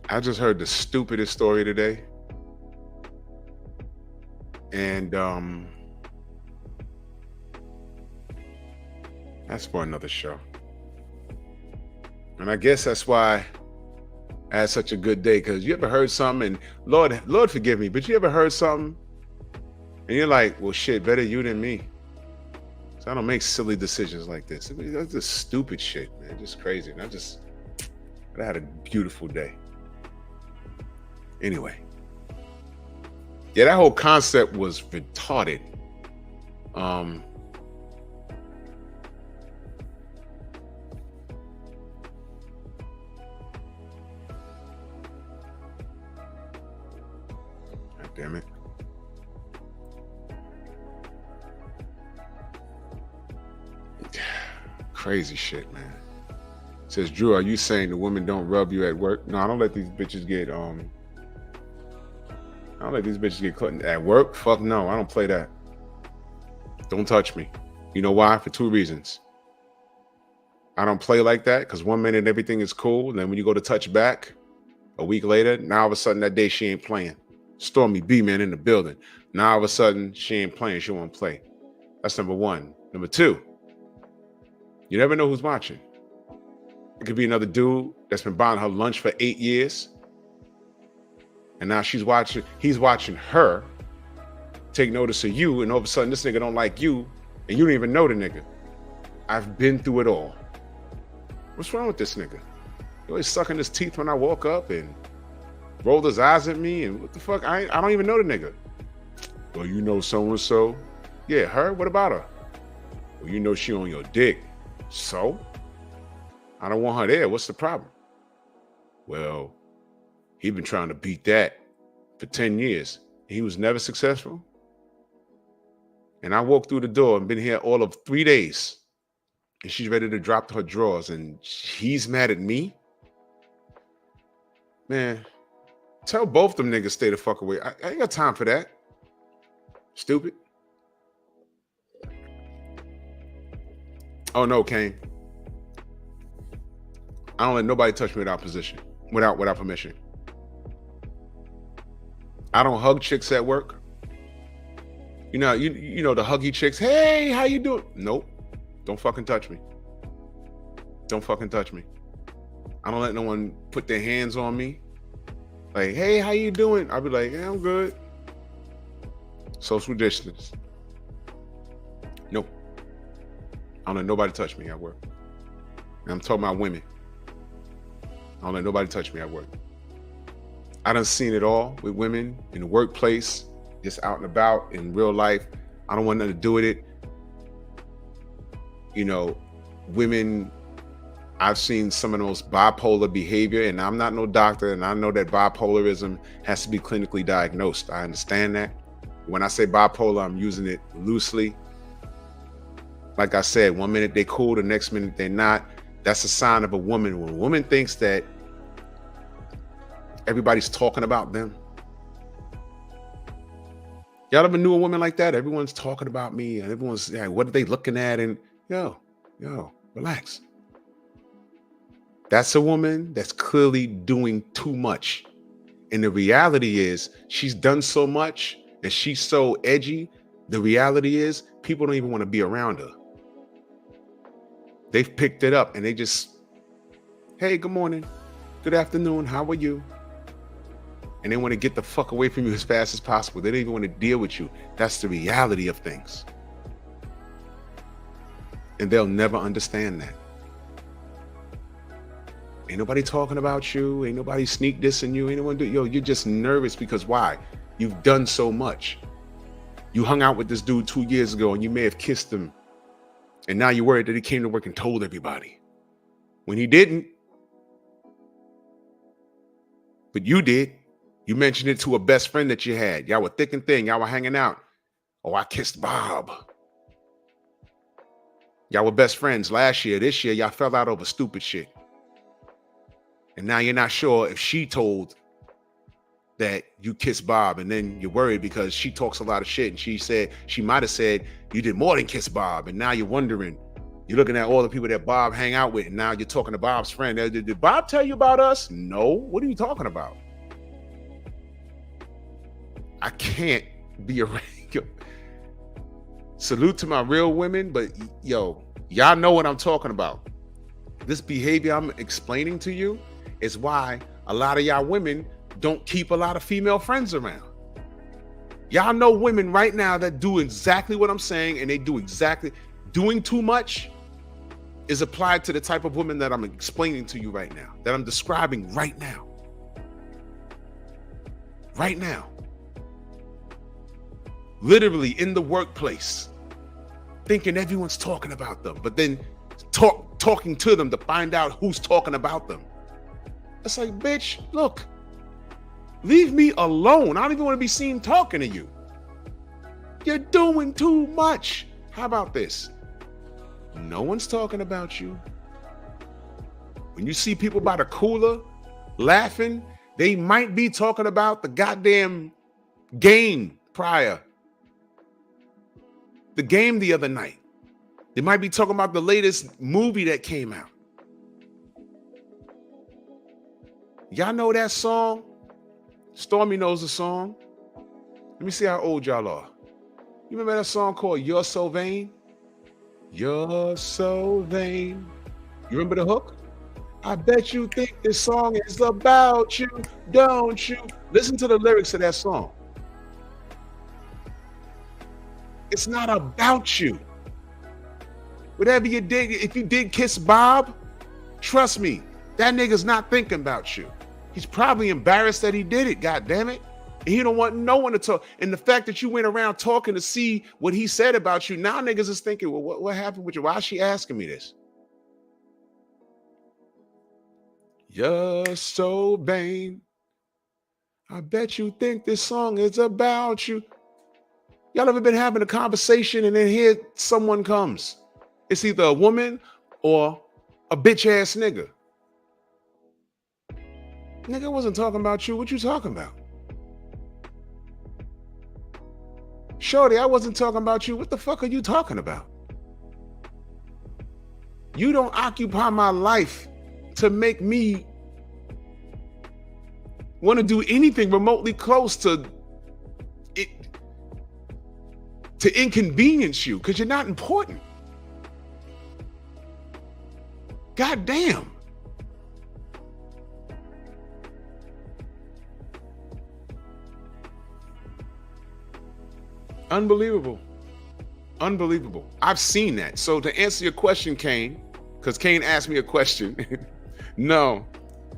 I just heard the stupidest story today. And that's for another show. And I guess that's why I had such a good day, because you ever heard something, and Lord forgive me, but you ever heard something and you're like, well, shit, better you than me. So I don't make silly decisions like this. That's just stupid shit, man. Just crazy. And I had a beautiful day. Anyway. Yeah, that whole concept was retarded. God damn it. Crazy shit, man. Says Drew, are you saying the women don't rub you at work? No, I don't let these bitches get caught at work. Fuck no, I don't play that. Don't touch me. You know why? For two reasons. I don't play like that because 1 minute everything is cool, and then when you go to touch back a week later, now all of a sudden that day she ain't playing. Stormy B man in the building. Now all of a sudden she ain't playing. She won't play. That's number one. Number two, you never know who's watching. It could be another dude that's been buying her lunch for 8 years. And now he's watching her take notice of you, and all of a sudden this nigga don't like you, and you don't even know the nigga. I've been through it all. What's wrong with this nigga? He always sucking his teeth when I walk up and rolled his eyes at me, and what the fuck? I don't even know the nigga. Well, you know so-and-so. Yeah, her? What about her? Well, you know she on your dick. So? I don't want her there. What's the problem? Well, he been trying to beat that for 10 years. He was never successful. And I walked through the door and been here all of 3 days. And she's ready to drop her drawers, and he's mad at me. Man, tell both them niggas stay the fuck away. I ain't got time for that. Stupid. Oh no, Kane. I don't let nobody touch me without permission. I don't hug chicks at work. You know the huggy chicks. Hey, how you doing? Nope. Don't fucking touch me. Don't fucking touch me. I don't let no one put their hands on me. Like, hey, how you doing? I'll be like, yeah, I'm good. Social distance. Nope. I don't let nobody touch me at work. And I'm talking about women. I don't let nobody touch me at work. I done seen it all with women in the workplace, just out and about in real life. I don't want nothing to do with it. You know, women, I've seen some of the most bipolar behavior, and I'm not no doctor, and I know that bipolarism has to be clinically diagnosed. I understand that. When I say bipolar, I'm using it loosely. Like I said, 1 minute they cool, the next minute they're not. That's a sign of a woman. When a woman thinks that everybody's talking about them, Y'all ever knew a woman like that? Everyone's talking about me and everyone's like, what are they looking at? And yo, relax. That's a woman that's clearly doing too much. And the reality is she's done so much and she's so edgy. The reality is people don't even want to be around her. They've picked it up and they just, hey, good morning, good afternoon, how are you? And they want to get the fuck away from you as fast as possible. They don't even want to deal with you. That's the reality of things. And they'll never understand that. Ain't nobody talking about you. Ain't nobody sneak dissing you. Ain't no one do. Yo, you're just nervous because why? You've done so much. You hung out with this dude 2 years ago and you may have kissed him. And now you're worried that he came to work and told everybody. When he didn't. But you did. You mentioned it to a best friend that you had. Y'all were thick and thin. Y'all were hanging out. Oh, I kissed Bob. Y'all were best friends last year. This year, y'all fell out over stupid shit. And now you're not sure if she told that you kissed Bob, and then you're worried because she talks a lot of shit and she might have said you did more than kiss Bob, and now you're wondering, you're looking at all the people that Bob hang out with, and now you're talking to Bob's friend. Did Bob tell you about us? No. What are you talking about? I can't be around. Salute to my real women, but yo, y'all know what I'm talking about. This behavior I'm explaining to you is why a lot of y'all women don't keep a lot of female friends around. Y'all know women right now that do exactly what I'm saying, and they do exactly. Doing too much is applied to the type of woman that I'm explaining to you right now, that I'm describing right now. Right now. Literally in the workplace, thinking everyone's talking about them, but then talking to them to find out who's talking about them. It's like, bitch, look, leave me alone. I don't even want to be seen talking to you. You're doing too much. How about this? No one's talking about you. When you see people by the cooler laughing, they might be talking about the goddamn game prior. The game the other night. They might be talking about the latest movie that came out. Y'all know that song? Stormy knows the song. Let me see how old y'all are. You remember that song called You're So Vain? You're so vain. You remember the hook? I bet you think this song is about you, don't you? Listen to the lyrics of that song. It's not about you. Whatever you did, if you did kiss Bob, trust me, that nigga's not thinking about you. He's probably embarrassed that he did it, God damn it. And he don't want no one to talk. And the fact that you went around talking to see what he said about you, now niggas is thinking, well, what happened with you? Why is she asking me this? You're so vain. I bet you think this song is about you. Y'all ever been having a conversation and then here someone comes? It's either a woman or a bitch ass nigga. Nigga, I wasn't talking about you. What you talking about? Shorty, I wasn't talking about you. What the fuck are you talking about? You don't occupy my life to make me want to do anything remotely close to it, to inconvenience you, because you're not important. God damn. Unbelievable. Unbelievable. I've seen that. So to answer your question, Kane, because Kane asked me a question. No,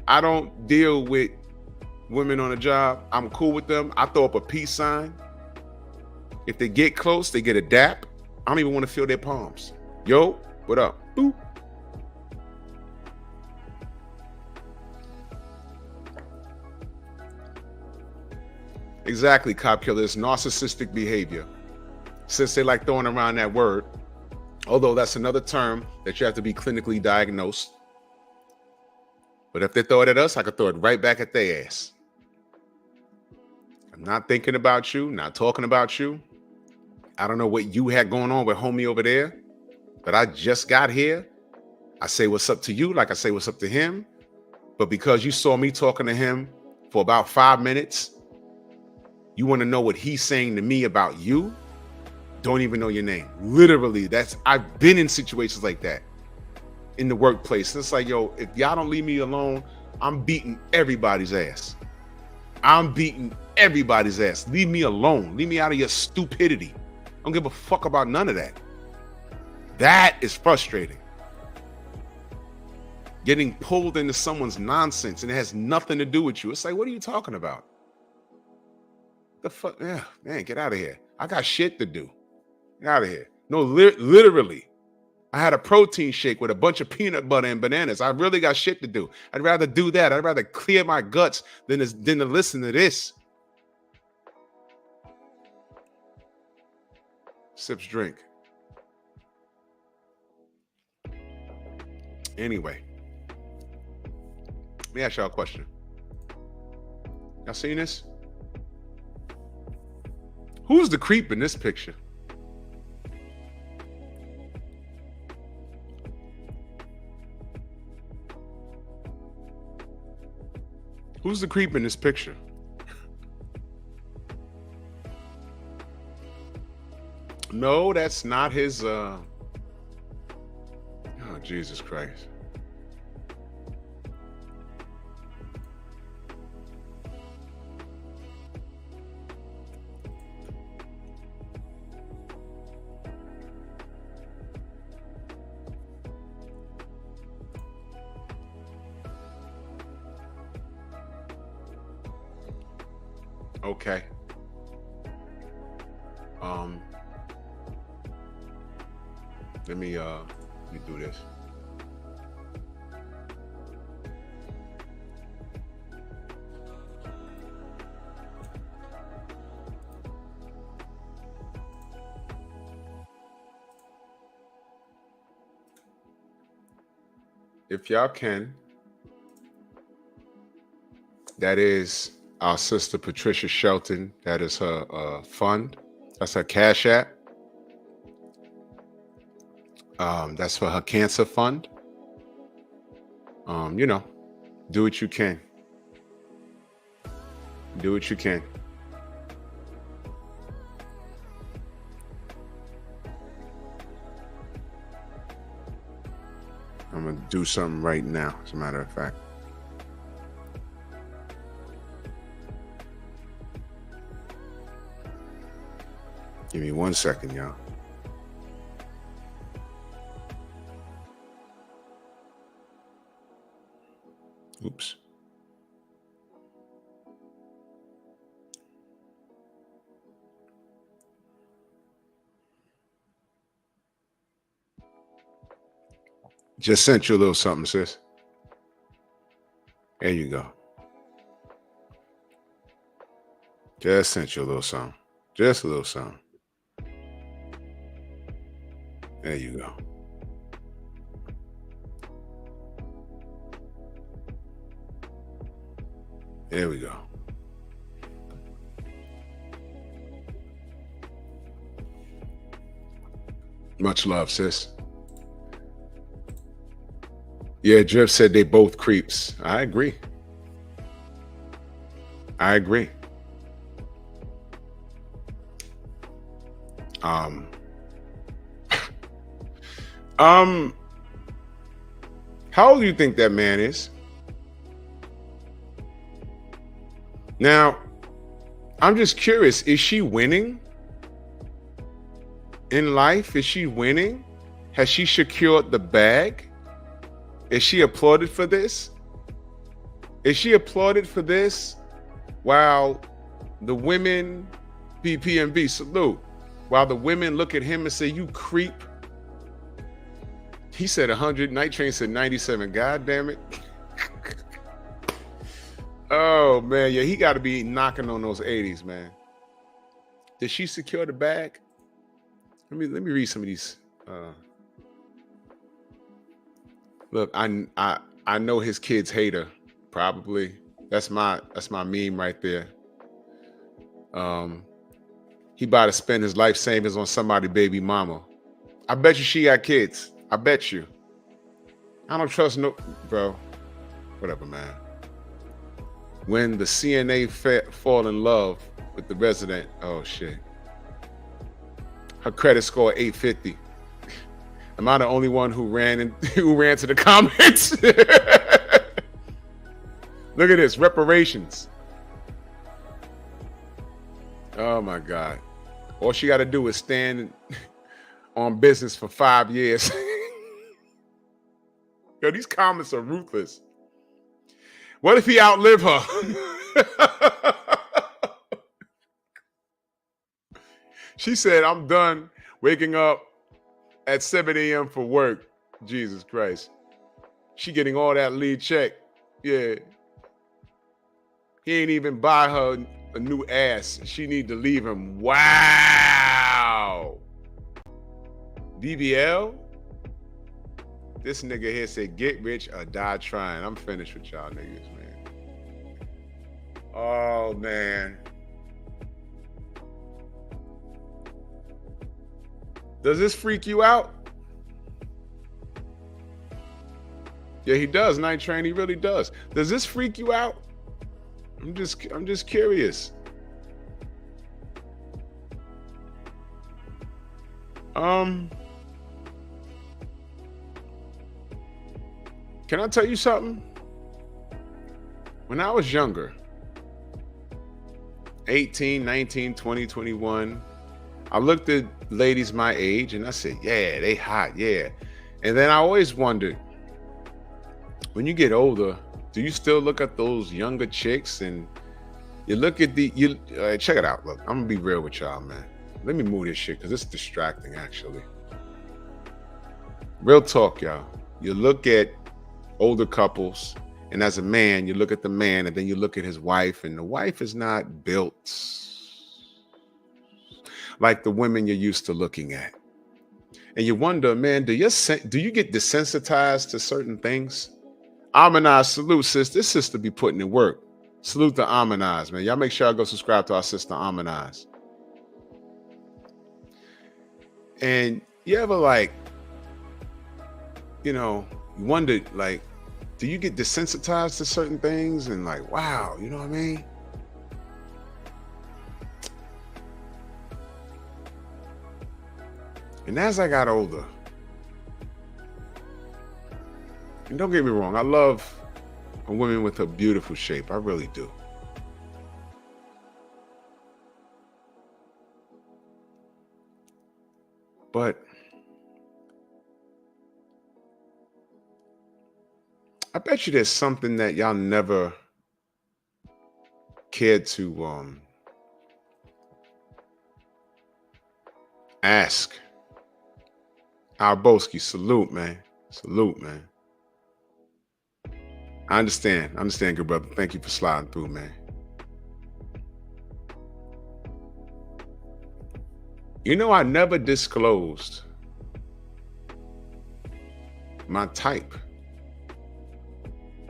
I don't deal with women on a job. I'm cool with them. I throw up a peace sign. If they get close, they get a dap. I don't even want to feel their palms. Yo, what up? Boop. Exactly, cop killers, narcissistic behavior. Since they like throwing around that word, although that's another term that you have to be clinically diagnosed. But if they throw it at us, I could throw it right back at their ass. I'm not thinking about you, not talking about you. I don't know what you had going on with homie over there, but I just got here. I say what's up to you like I say what's up to him. But because you saw me talking to him for about 5 minutes, you want to know what he's saying to me about you? Don't even know your name. Literally, I've been in situations like that in the workplace. It's like, yo, if y'all don't leave me alone, I'm beating everybody's ass. I'm beating everybody's ass. Leave me alone. Leave me out of your stupidity. I don't give a fuck about none of that. That is frustrating. Getting pulled into someone's nonsense and it has nothing to do with you. It's like, what are you talking about? The fuck? Yeah, man, get out of here. I got shit to do. Get out of here. No, literally. I had a protein shake with a bunch of peanut butter and bananas. I really got shit to do. I'd rather do that. I'd rather clear my guts than to listen to this. Sips drink. Anyway, let me ask y'all a question. Y'all seen this? Who's the creep in this picture? Who's the creep in this picture? No, that's not his. Oh, Jesus Christ. Okay. Let me do this. If y'all can, that is our sister Patricia Shelton. That is her fund. That's her Cash App. That's for her cancer fund. You know, do what you can. Do what you can. I'm gonna do something right now, as a matter of fact. Give me 1 second, y'all. Oops. Just sent you a little something, sis. There you go. Just sent you a little something. Just a little something. There you go. There we go. Much love, sis. Yeah, Drift said they both creeps. I agree. I agree. How old do you think that man is? Now, I'm just curious, is she winning in life? Is she winning? Has she secured the bag? Is she applauded for this? Is she applauded for this while the women, P.E.P, salute, while the women look at him and say, you creep? He said 100, Night Train said 97. God damn it. Oh, man. Yeah, he got to be knocking on those 80s, man. Did she secure the bag? Let me read some of these. Look, I know his kids hate her, probably. That's my meme right there. He about to spend his life savings on somebody baby mama. I bet you she got kids. I bet you. I don't trust no, bro. Whatever, man. When the CNA fall in love with the resident, oh shit. Her credit score 850. Am I the only one who ran to the comments? Look at this, reparations. Oh my God. All she got to do is stand on business for 5 years. Yo, these comments are ruthless. What if he outlive her? She said, I'm done waking up at 7 a.m. for work. Jesus Christ. She getting all that lead check. Yeah. He ain't even buy her a new ass. She need to leave him. Wow. BBL? This nigga here said, get rich or die trying. I'm finished with y'all niggas, man. Oh, man. Does this freak you out? Yeah, he does, Night Train. He really does. Does this freak you out? I'm just curious. Can I tell you something? When I was younger, 18, 19, 20, 21, I looked at ladies my age and I said, yeah, they hot, yeah. And then I always wondered, when you get older, do you still look at those younger chicks and you look at check it out. Look, I'm gonna be real with y'all, man. Let me move this shit because it's distracting, actually. Real talk, y'all. You look at older couples, and as a man, you look at the man, and then you look at his wife, and the wife is not built like the women you're used to looking at. And you wonder, man, do you get desensitized to certain things? Amanaz, salute, sis. This sister be putting in work. Salute to Amanaz, man. Y'all make sure y'all go subscribe to our sister Amanaz. And you ever you wonder, do you get desensitized to certain things and wow, you know what I mean? And as I got older, and don't get me wrong, I love a woman with a beautiful shape. I really do. But I bet you there's something that y'all never cared to ask. Alboski, salute, man. Salute, man. I understand, good brother. Thank you for sliding through, man. I never disclosed my type.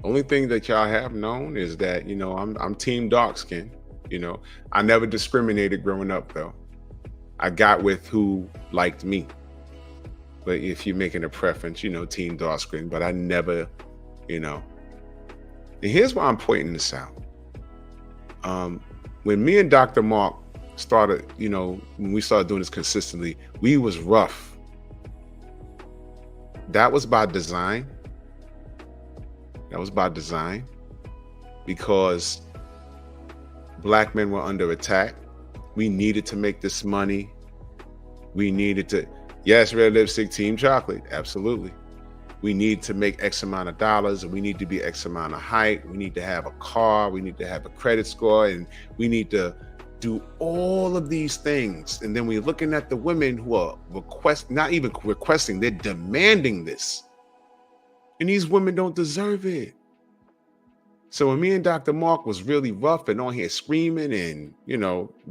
Only thing that y'all have known is that, I'm team dark skin. I never discriminated growing up, though. I got with who liked me. But if you're making a preference, team dark skin, but I never, And here's why I'm pointing this out. When me and Dr. Mark started, when we started doing this consistently, we was rough. That was by design. Because Black men were under attack. We needed to make this money. Yes, Red Lipstick, Team Chocolate, absolutely. We need to make X amount of dollars, and we need to be X amount of height. We need to have a car. We need to have a credit score, and we need to do all of these things. And then we're looking at the women who are not even requesting, they're demanding this. And these women don't deserve it. So when me and Dr. Mark was really rough and on here screaming and,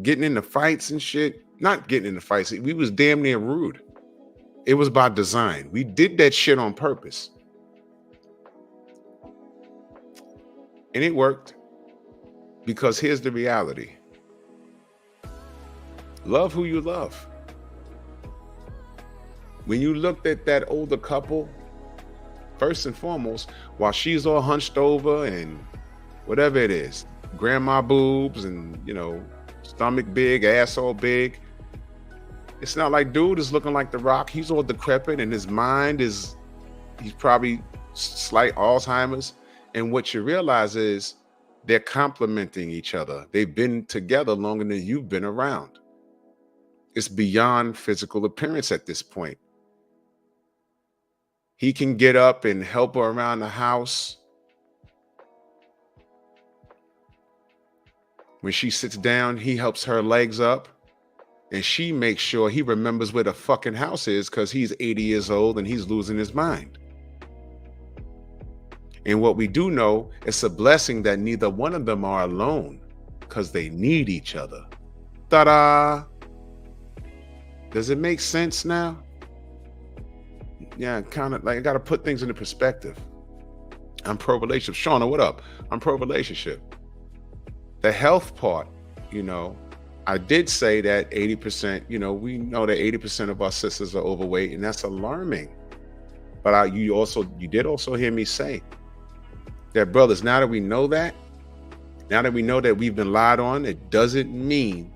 getting into fights and shit, not getting into fights, we was damn near rude. It was by design. We did that shit on purpose. And it worked, because here's the reality. Love who you love. When you looked at that older couple, first and foremost, while she's all hunched over and whatever it is, grandma boobs and, stomach big, asshole big, it's not like dude is looking like The Rock. He's all decrepit and his mind he's probably slight Alzheimer's. And what you realize is they're complementing each other. They've been together longer than you've been around. It's beyond physical appearance at this point. He can get up and help her around the house. When she sits down, he helps her legs up. And she makes sure he remembers where the fucking house is because he's 80 years old and he's losing his mind. And what we do know, it's a blessing that neither one of them are alone because they need each other. Ta-da! Does it make sense now? Yeah, kind of like I got to put things into perspective. I'm pro-relationship. Shauna, what up? I'm pro-relationship. The health part, I did say that 80%, we know that 80% of our sisters are overweight, and that's alarming. But you did also hear me say that, brothers, now that we know that, now that we know that we've been lied on, it doesn't mean,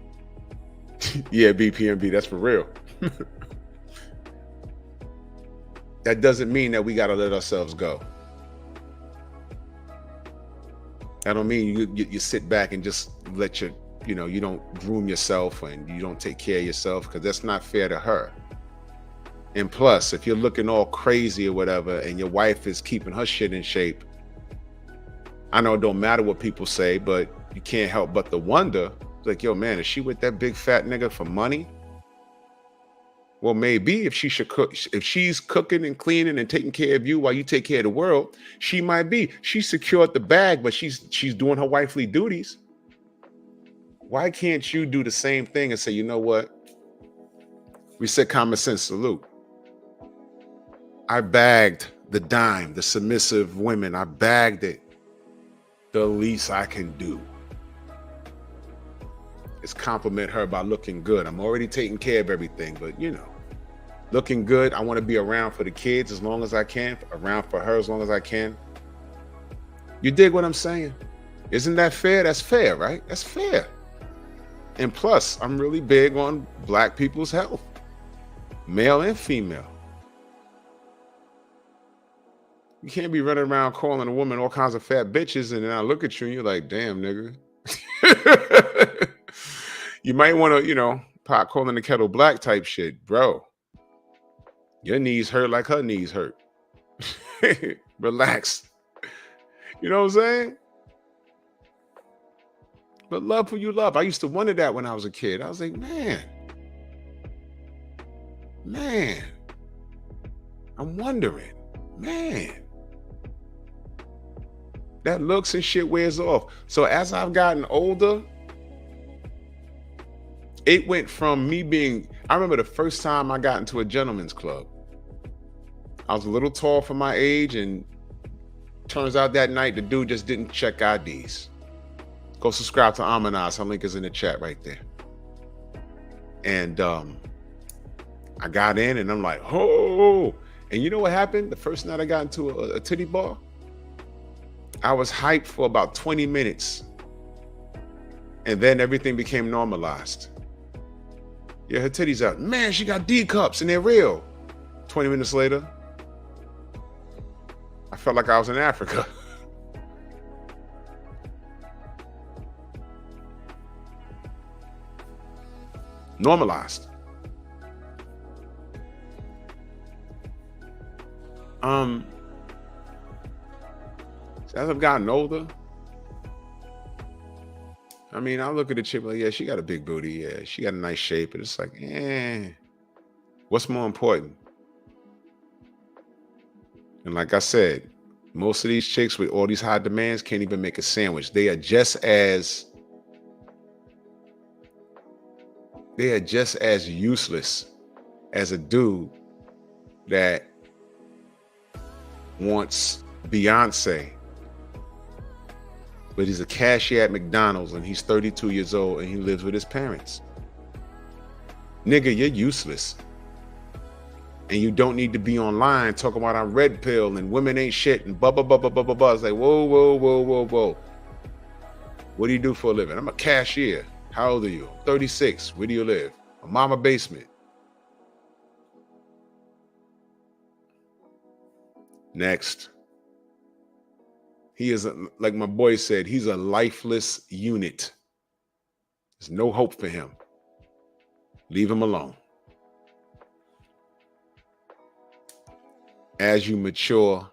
yeah, BPMB, that's for real. That doesn't mean that we got to let ourselves go. That don't mean you sit back and just let you don't groom yourself and you don't take care of yourself, because that's not fair to her. And plus, if you're looking all crazy or whatever and your wife is keeping her shit in shape, I know it don't matter what people say, but you can't help but to wonder, like, yo, man, is she with that big fat nigga for money? Well, maybe if she's cooking and cleaning and taking care of you while you take care of the world, she might be. She secured the bag, but she's doing her wifely duties. Why can't you do the same thing and say, you know what? We said common sense, salute. I bagged the dime, the submissive women. I bagged it. The least I can do is compliment her by looking good. I'm already taking care of everything, but looking good. I want to be around for the kids as long as I can, around for her as long as I can. You dig what I'm saying? Isn't that fair? That's fair, right? That's fair. And plus, I'm really big on Black people's health, male and female. You can't be running around calling a woman all kinds of fat bitches, and then I look at you and you're like, damn, nigga. You might want to, pot calling the kettle black type shit, bro. Your knees hurt like her knees hurt. Relax. You know what I'm saying? But love who you love. I used to wonder that when I was a kid. I was like, man, I'm wondering, man. That looks and shit wears off. So as I've gotten older, it went from me I remember the first time I got into a gentleman's club. I was a little tall for my age, and turns out that night the dude just didn't check IDs. Go subscribe to Amanaz. Her link is in the chat right there. And I got in and I'm like, oh. And you know what happened? The first night I got into a titty bar, I was hyped for about 20 minutes. And then everything became normalized. Yeah, her titties out. Man, she got D cups and they're real. 20 minutes later, I felt like I was in Africa. Normalized. As I've gotten older, I mean, I look at the chick like, yeah, she got a big booty. Yeah, she got a nice shape. And it's like, what's more important? And like I said, most of these chicks with all these high demands can't even make a sandwich. They are just as useless as a dude that wants Beyonce, but he's a cashier at McDonald's and he's 32 years old and he lives with his parents. Nigga, you're useless. And you don't need to be online talking about I'm red pill and women ain't shit and blah, blah, blah, blah, blah, blah, blah. It's like, whoa, whoa, whoa, whoa, whoa. What do you do for a living? I'm a cashier. How old are you? 36. Where do you live? A mama basement. Next. He is, like my boy said, he's a lifeless unit. There's no hope for him. Leave him alone. As you mature,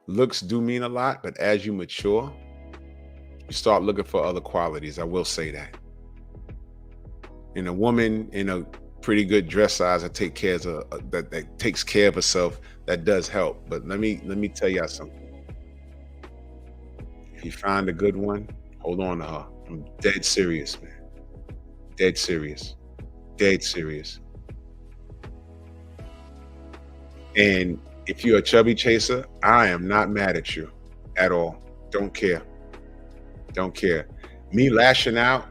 looks do mean a lot, but as you mature, you start looking for other qualities. I will say that. And a woman in a pretty good dress size that that takes care of herself, that does help. But let me tell y'all something. If you find a good one, hold on to her. I'm dead serious, man. Dead serious. Dead serious. And if you're a chubby chaser, I am not mad at you at all. Don't care. Don't care. Me lashing out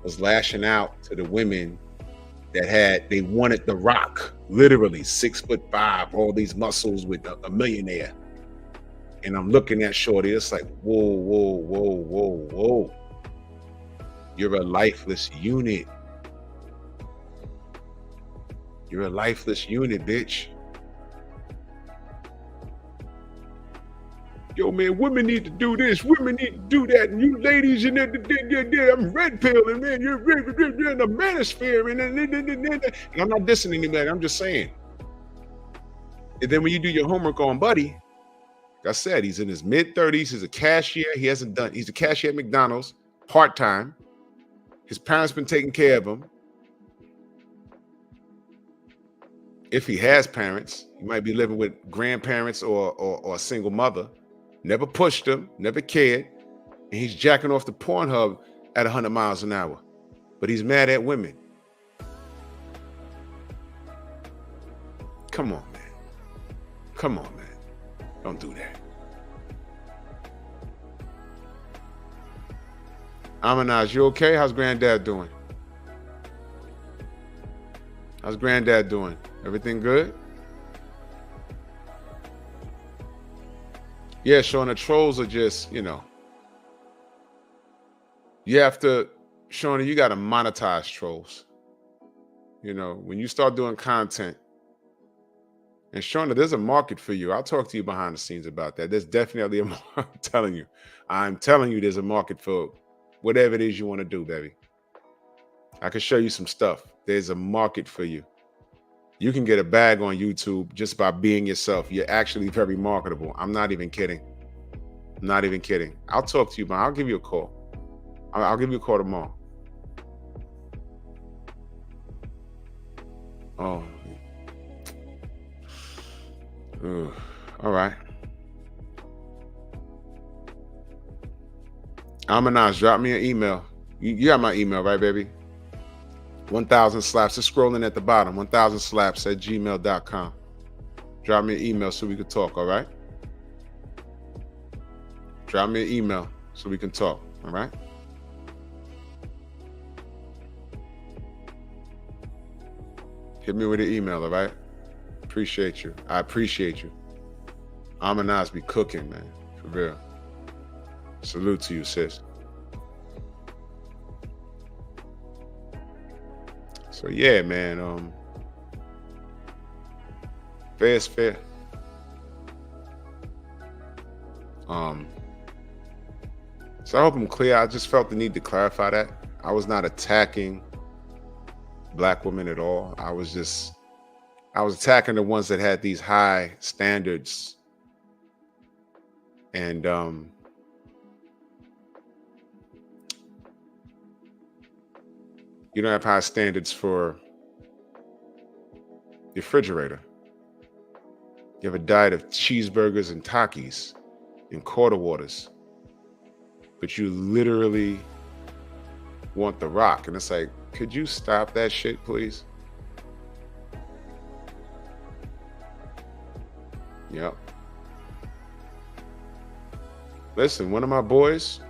was lashing out to the women that they wanted The Rock, literally 6'5", all these muscles with a millionaire. And I'm looking at shorty, it's like, whoa, whoa, whoa, whoa, whoa. You're a lifeless unit. You're a lifeless unit, bitch. Yo, man, women need to do this. Women need to do that. And you ladies, and I'm red pilling, man. You're in the manosphere. And I'm not dissing anybody. I'm just saying. And then when you do your homework on Buddy, like I said, he's in his mid-30s. He's a cashier. He's a cashier at McDonald's, part-time. His parents been taking care of him. If he has parents, he might be living with grandparents or a single mother. Never pushed him, never cared. And he's jacking off the Pornhub at 100 miles an hour. But he's mad at women. Come on, man. Come on, man. Don't do that. Amanaz, you okay? How's granddad doing? How's granddad doing? Everything good? Yeah, Sean, the trolls are just, you have to, Shauna, you got to monetize trolls. When you start doing content, and Shauna, there's a market for you. I'll talk to you behind the scenes about that. There's definitely I'm telling you, there's a market for whatever it is you want to do, baby. I can show you some stuff. There's a market for you. You can get a bag on YouTube just by being yourself. You're actually very marketable. I'm not even kidding. I'm not even kidding. I'll talk to you, man. I'll give you a call. I'll give you a call tomorrow. Oh. Ugh. All right. Amanaz, drop me an email. You got my email, right, baby? 1,000 slaps. It's scrolling at the bottom. 1,000 slaps at gmail.com. Drop me an email so we can talk, all right? Drop me an email so we can talk, all right? Hit me with an email, all right? Appreciate you. I appreciate you. Amanaz be cooking, man. For real. Salute to you, sis. So yeah, man. Fair is fair. So I hope I'm clear. I just felt the need to clarify that. I was not attacking Black women at all. I was attacking the ones that had these high standards. And you don't have high standards for the refrigerator. You have a diet of cheeseburgers and Takis and quarter waters. But you literally want The Rock. And it's like, could you stop that shit, please? Yep. Listen, one of my boys,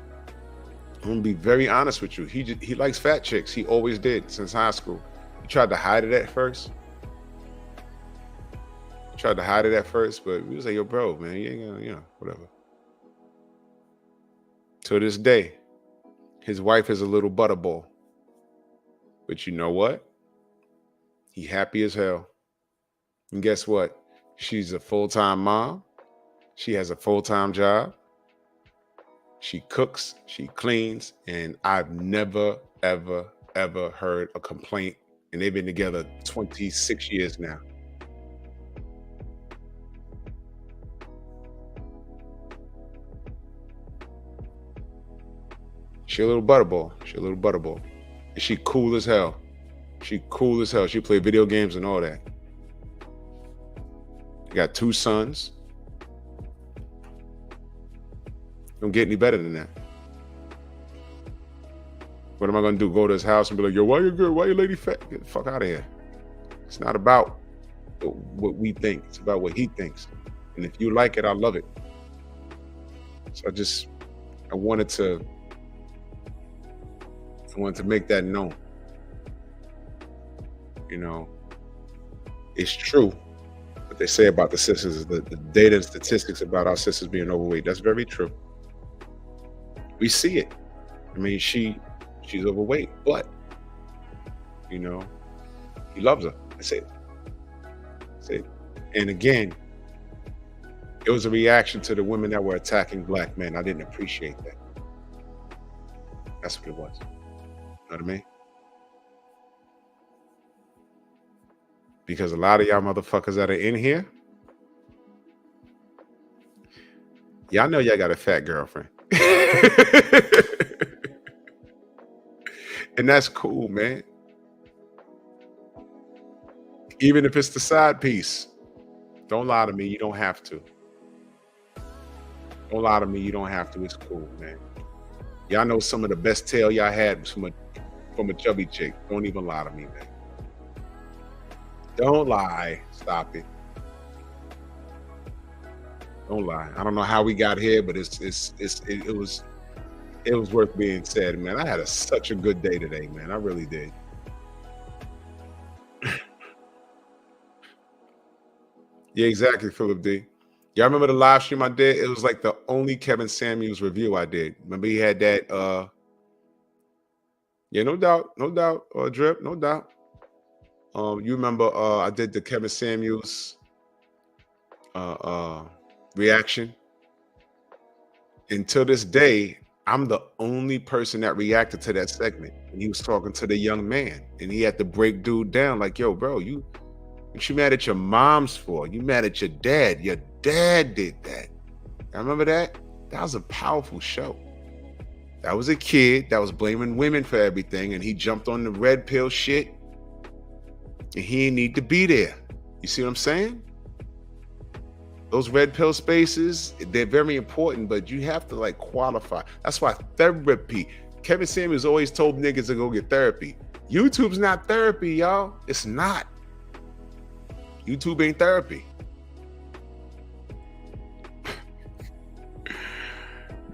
I'm gonna be very honest with you. He likes fat chicks. He always did since high school. He tried to hide it at first. But we was like, yo, bro, man, you ain't gonna, whatever. To this day, his wife is a little butterball. But you know what? He happy as hell. And guess what? She's a full-time mom. She has a full-time job. She cooks, she cleans, and I've never, ever, ever heard a complaint. And they've been together 26 years now. She a little butterball. And she cool as hell. She play video games and all that. Got 2 sons. Don't get any better than that. What am I gonna do? Go to his house and be like, yo, why you good? Why your lady fat? Get the fuck out of here. It's not about what we think. It's about what he thinks. And if you like it, I love it. So I wanted to make that known. It's true what they say about the sisters, the data and statistics about our sisters being overweight. That's very true. We see it. I mean, she's overweight, but he loves her. That's it. And again, it was a reaction to the women that were attacking black men. I didn't appreciate that. That's what it was. You know what I mean? Because a lot of y'all motherfuckers that are in here, y'all know y'all got a fat girlfriend. And that's cool, man. Even if it's the side piece. Don't lie to me, you don't have to. It's cool, man. Y'all know some of the best tail y'all had was from a chubby chick. Don't even lie to me, man. Don't lie. Stop it. Don't lie. I don't know how we got here, but it was worth being said, man. I had such a good day today, man. I really did. Yeah, exactly, Philip D. Y'all remember the live stream I did? It was like the only Kevin Samuels review I did. Remember he had that yeah, no doubt, Drip, no doubt. You remember I did the Kevin Samuels reaction. Until this day, I'm the only person that reacted to that segment. And he was talking to the young man, and he had to break dude down like, yo, bro, what you mad at your moms for? You mad at your dad? Your dad did that. I remember that? That was a powerful show. That was a kid that was blaming women for everything, and he jumped on the red pill shit, and he didn't need to be there. You see what I'm saying? Those red pill spaces, they're very important, but you have to like qualify. That's why therapy. Kevin Samuels always told niggas to go get therapy. YouTube's not therapy, y'all. It's not. YouTube ain't therapy.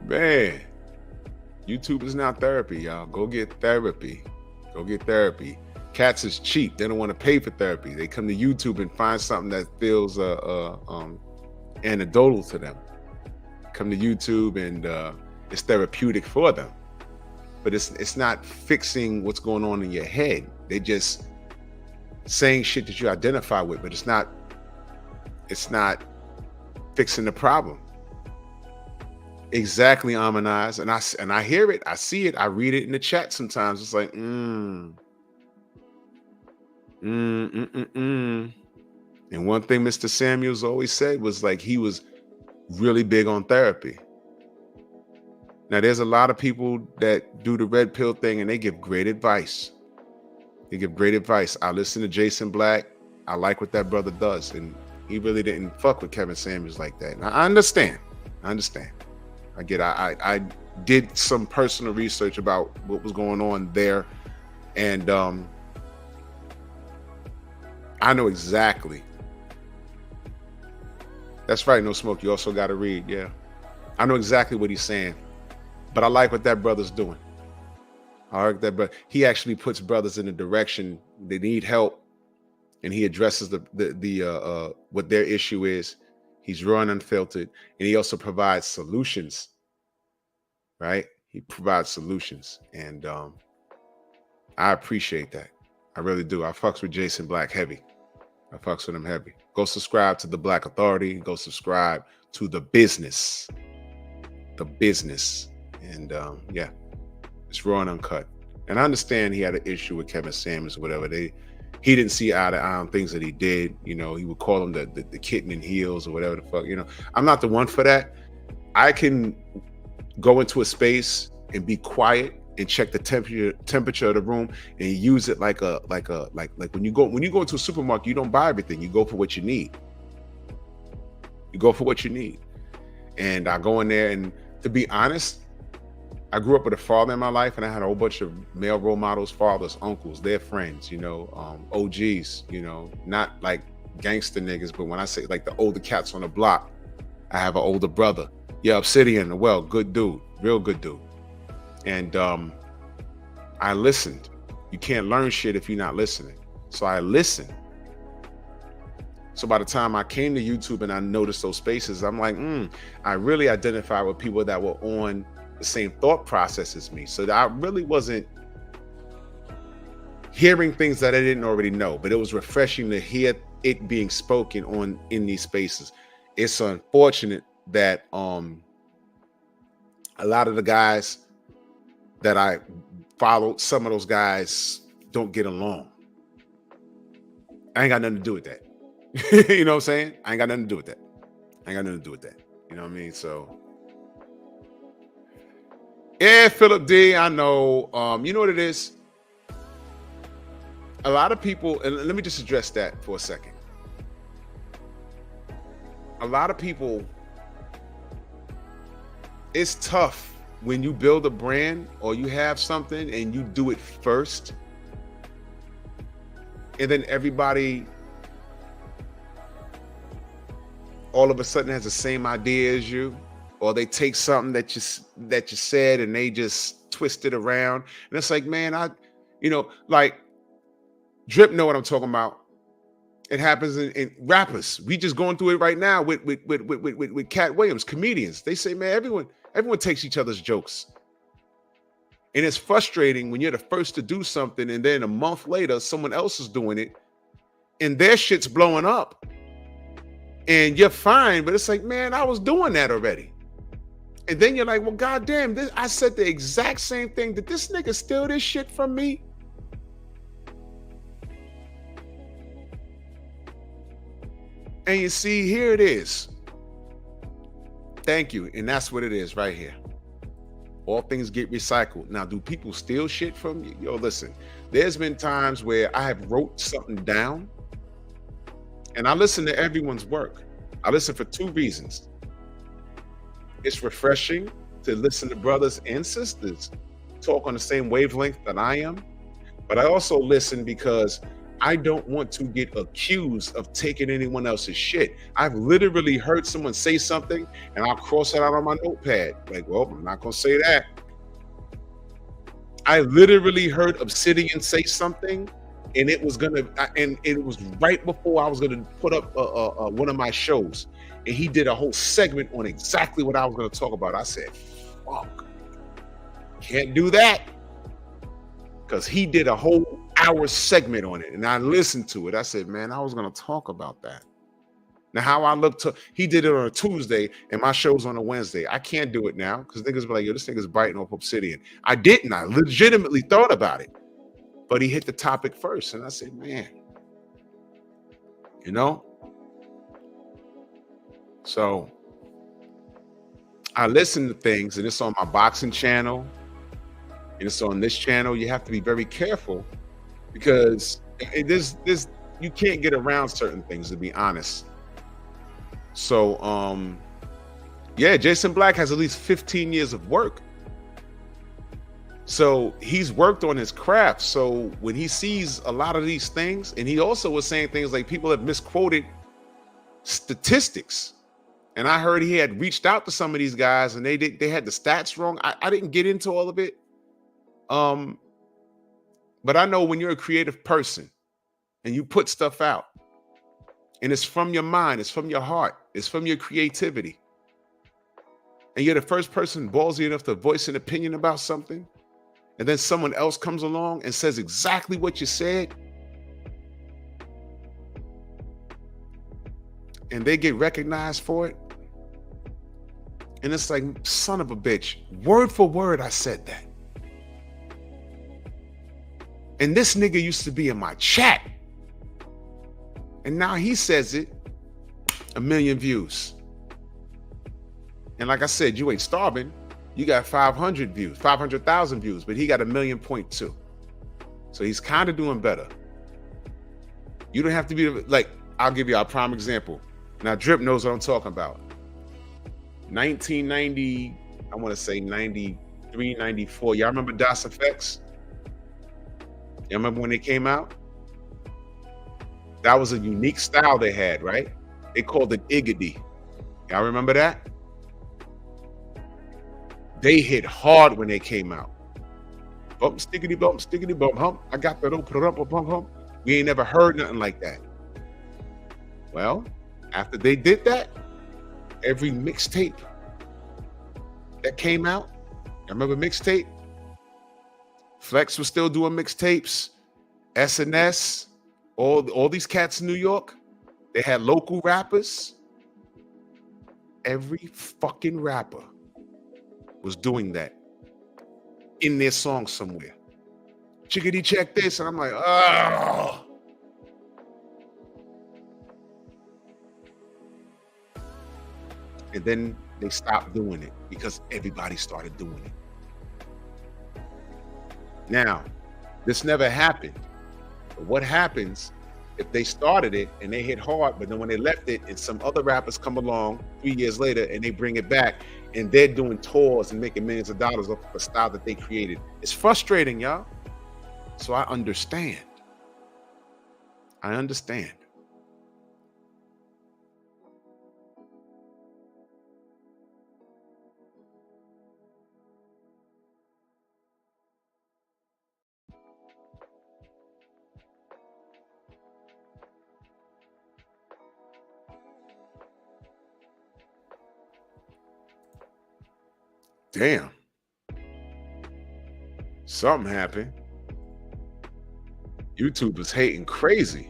Man, YouTube is not therapy, y'all. Go get therapy. Cats is cheap. They don't want to pay for therapy. They come to YouTube and find something that feels anecdotal to them. Come to YouTube and it's therapeutic for them. But it's not fixing what's going on in your head. They just saying shit that you identify with, but it's not fixing the problem. Exactly, Amanaz. And I hear it, I see it, I read it in the chat sometimes. It's like, And one thing Mr. Samuels always said was like he was really big on therapy. Now, there's a lot of people that do the red pill thing and they give great advice. I listen to Jason Black. I like what that brother does. And he really didn't fuck with Kevin Samuels like that. Now, I understand. I get I did some personal research about what was going on there. And I know exactly. That's right, No Smoke. You also got to read. Yeah. I know exactly what he's saying. But I like what that brother's doing. I like that, but he actually puts brothers in a direction they need help, and he addresses the what their issue is. He's raw and unfiltered, and he also provides solutions. Right? He provides solutions, and I appreciate that. I really do. I fucks with Jason Black heavy. I fucks with him heavy. Go subscribe to the Black Authority. Go subscribe to the business. The business, and yeah. It's raw and uncut. And I understand he had an issue with Kevin Samuels or whatever. He didn't see eye to eye on things that he did. You know, he would call him the kitten in heels or whatever the fuck. You know, I'm not the one for that. I can go into a space and be quiet and check the temperature of the room and use it like when you go into a supermarket, you don't buy everything. You go for what you need. You go for what you need. And I go in there, and to be honest, I grew up with a father in my life, and I had a whole bunch of male role models, fathers, uncles, their friends, you know, OGs, you know, not like gangster niggas, but when I say like the older cats on the block, I have an older brother. Yeah, Obsidian, well, good dude, real good dude. And I listened. You can't learn shit if you're not listening. So I listened. So by the time I came to YouTube and I noticed those spaces, I'm like, I really identify with people that were on the same thought process as me. So that I really wasn't hearing things that I didn't already know, but it was refreshing to hear it being spoken in these spaces. It's unfortunate that a lot of the guys that I followed, some of those guys don't get along. I ain't got nothing to do with that. You know what I'm saying? I ain't got nothing to do with that. You know what I mean? So yeah, Philip D, I know. You know what it is? A lot of people, and let me just address that for a second. A lot of people, it's tough when you build a brand or you have something and you do it first, and then everybody all of a sudden has the same idea as you. Or they take something that you said and they just twist it around. And it's like, man, like Drip know what I'm talking about. It happens in rappers. We just going through it right now with Cat Williams, comedians. They say, man, everyone takes each other's jokes. And it's frustrating when you're the first to do something and then a month later, someone else is doing it and their shit's blowing up. And you're fine, but it's like, man, I was doing that already. And then you're like, well, goddamn, I said the exact same thing. Did this nigga steal this shit from me? And you see, here it is. Thank you. And that's what it is right here. All things get recycled. Now, do people steal shit from you? Yo, listen, there's been times where I have wrote something down and I listen to everyone's work. I listen for two reasons. It's refreshing to listen to brothers and sisters talk on the same wavelength that I am. But I also listen because I don't want to get accused of taking anyone else's shit. I've literally heard someone say something and I'll cross it out on my notepad. Like, well, I'm not going to say that. I literally heard Obsidian say something and it was right before I was going to put up one of my shows. And he did a whole segment on exactly what I was going to talk about. I said, fuck, can't do that. Because he did a whole hour segment on it. And I listened to it. I said, man, I was going to talk about that. Now, how I look to, he did it on a Tuesday and my show's on a Wednesday. I can't do it now because niggas be like, yo, this nigga's biting off Obsidian. I didn't. I legitimately thought about it. But he hit the topic first. And I said, man, you know? So I listen to things, and it's on my boxing channel, and it's on this channel. You have to be very careful because you can't get around certain things, to be honest. So, yeah, Jason Black has at least 15 years of work. So he's worked on his craft. So when he sees a lot of these things, and he also was saying things like people have misquoted statistics. And I heard he had reached out to some of these guys and they had the stats wrong. I didn't get into all of it. But I know when you're a creative person and you put stuff out and it's from your mind, it's from your heart, it's from your creativity, and you're the first person ballsy enough to voice an opinion about something, and then someone else comes along and says exactly what you said, and they get recognized for it, and it's like, son of a bitch, word for word, I said that. And this nigga used to be in my chat. And now he says it, 1 million views. And like I said, you ain't starving. You got 500 views, 500,000 views, but he got 1.2 million. So he's kind of doing better. You don't have to be like, I'll give you a prime example. Now Drip knows what I'm talking about. 1990, I want to say 93, 94. Y'all remember DOS Effects? Y'all remember when they came out? That was a unique style they had, right? They called it Iggity. Y'all remember that? They hit hard when they came out. Bump, stickity, bump, hump. I got that old bump, hump. We ain't never heard nothing like that. Well, after they did that, every mixtape that came out, I remember mixtape? Flex was still doing mixtapes. SNS, all these cats in New York, they had local rappers. Every fucking rapper was doing that in their song somewhere. Chickadee check this, and I'm like, oh. And then they stopped doing it because everybody started doing it. Now, this never happened. But what happens if they started it and they hit hard, but then when they left it and some other rappers come along 3 years later and they bring it back and they're doing tours and making millions of dollars off of a style that they created? It's frustrating, y'all. So I understand. I understand. Damn. Something happened. YouTube was hating crazy.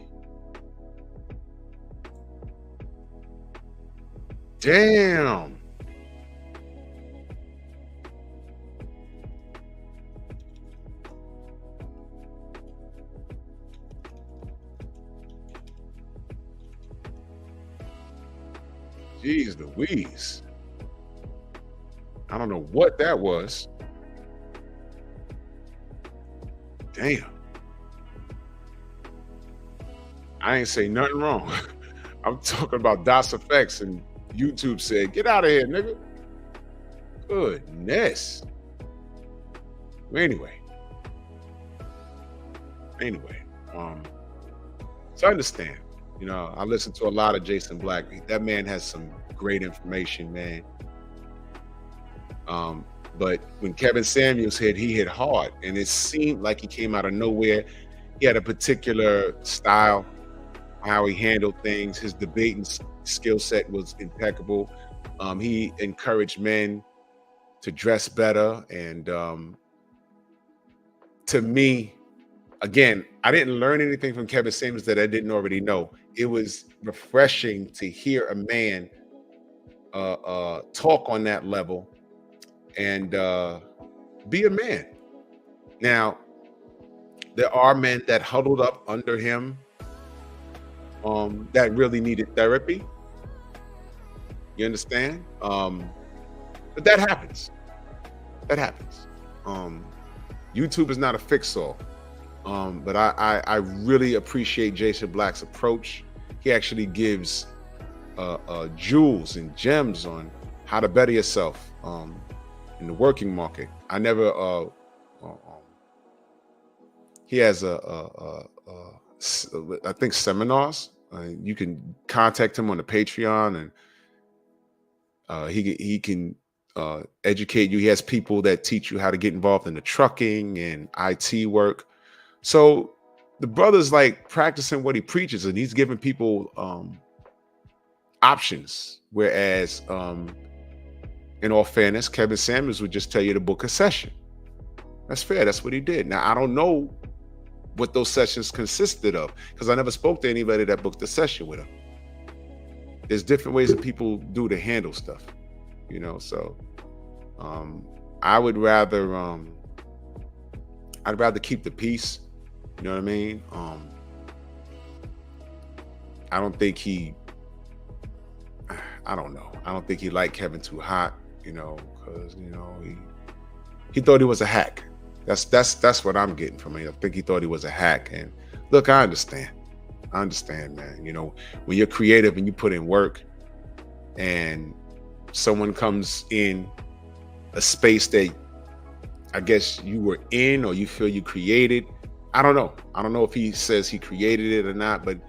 Damn. Jeez Louise. I don't know what that was. Damn. I ain't say nothing wrong. I'm talking about DOS Effects, and YouTube said, get out of here, nigga. Goodness. Anyway. So I understand. You know, I listen to a lot of Jason Black. That man has some great information, man. But when Kevin Samuels hit, he hit hard, and it seemed like he came out of nowhere. He had a particular style, how he handled things. His debating skill set was impeccable. He encouraged men to dress better, and to me, again, I didn't learn anything from Kevin Samuels that I didn't already know. It was refreshing to hear a man talk on that level and be a man. Now, there are men that huddled up under him that really needed therapy. You understand? But that happens. That happens. YouTube is not a fix-all. But I really appreciate Jason Black's approach. He actually gives jewels and gems on how to better yourself in the working market. I never. He has I think seminars. You can contact him on the Patreon, and He can educate you. He has people that teach you how to get involved in the trucking and IT work. So the brother's like practicing what he preaches, and he's giving people options. Whereas, in all fairness, Kevin Samuels would just tell you to book a session. That's fair. That's what he did. Now I don't know what those sessions consisted of because I never spoke to anybody that booked a session with him. There's different ways that people do to handle stuff, So I would rather I'd rather keep the peace. You know what I mean? I don't think I don't know. I don't think he liked Kevin too hot, because he thought he was a hack. That's what I'm getting from him. I think he thought he was a hack. And look, I understand. I understand, man. When you're creative and you put in work and someone comes in a space that I guess you were in or you feel you created. I don't know. I don't know if he says he created it or not, but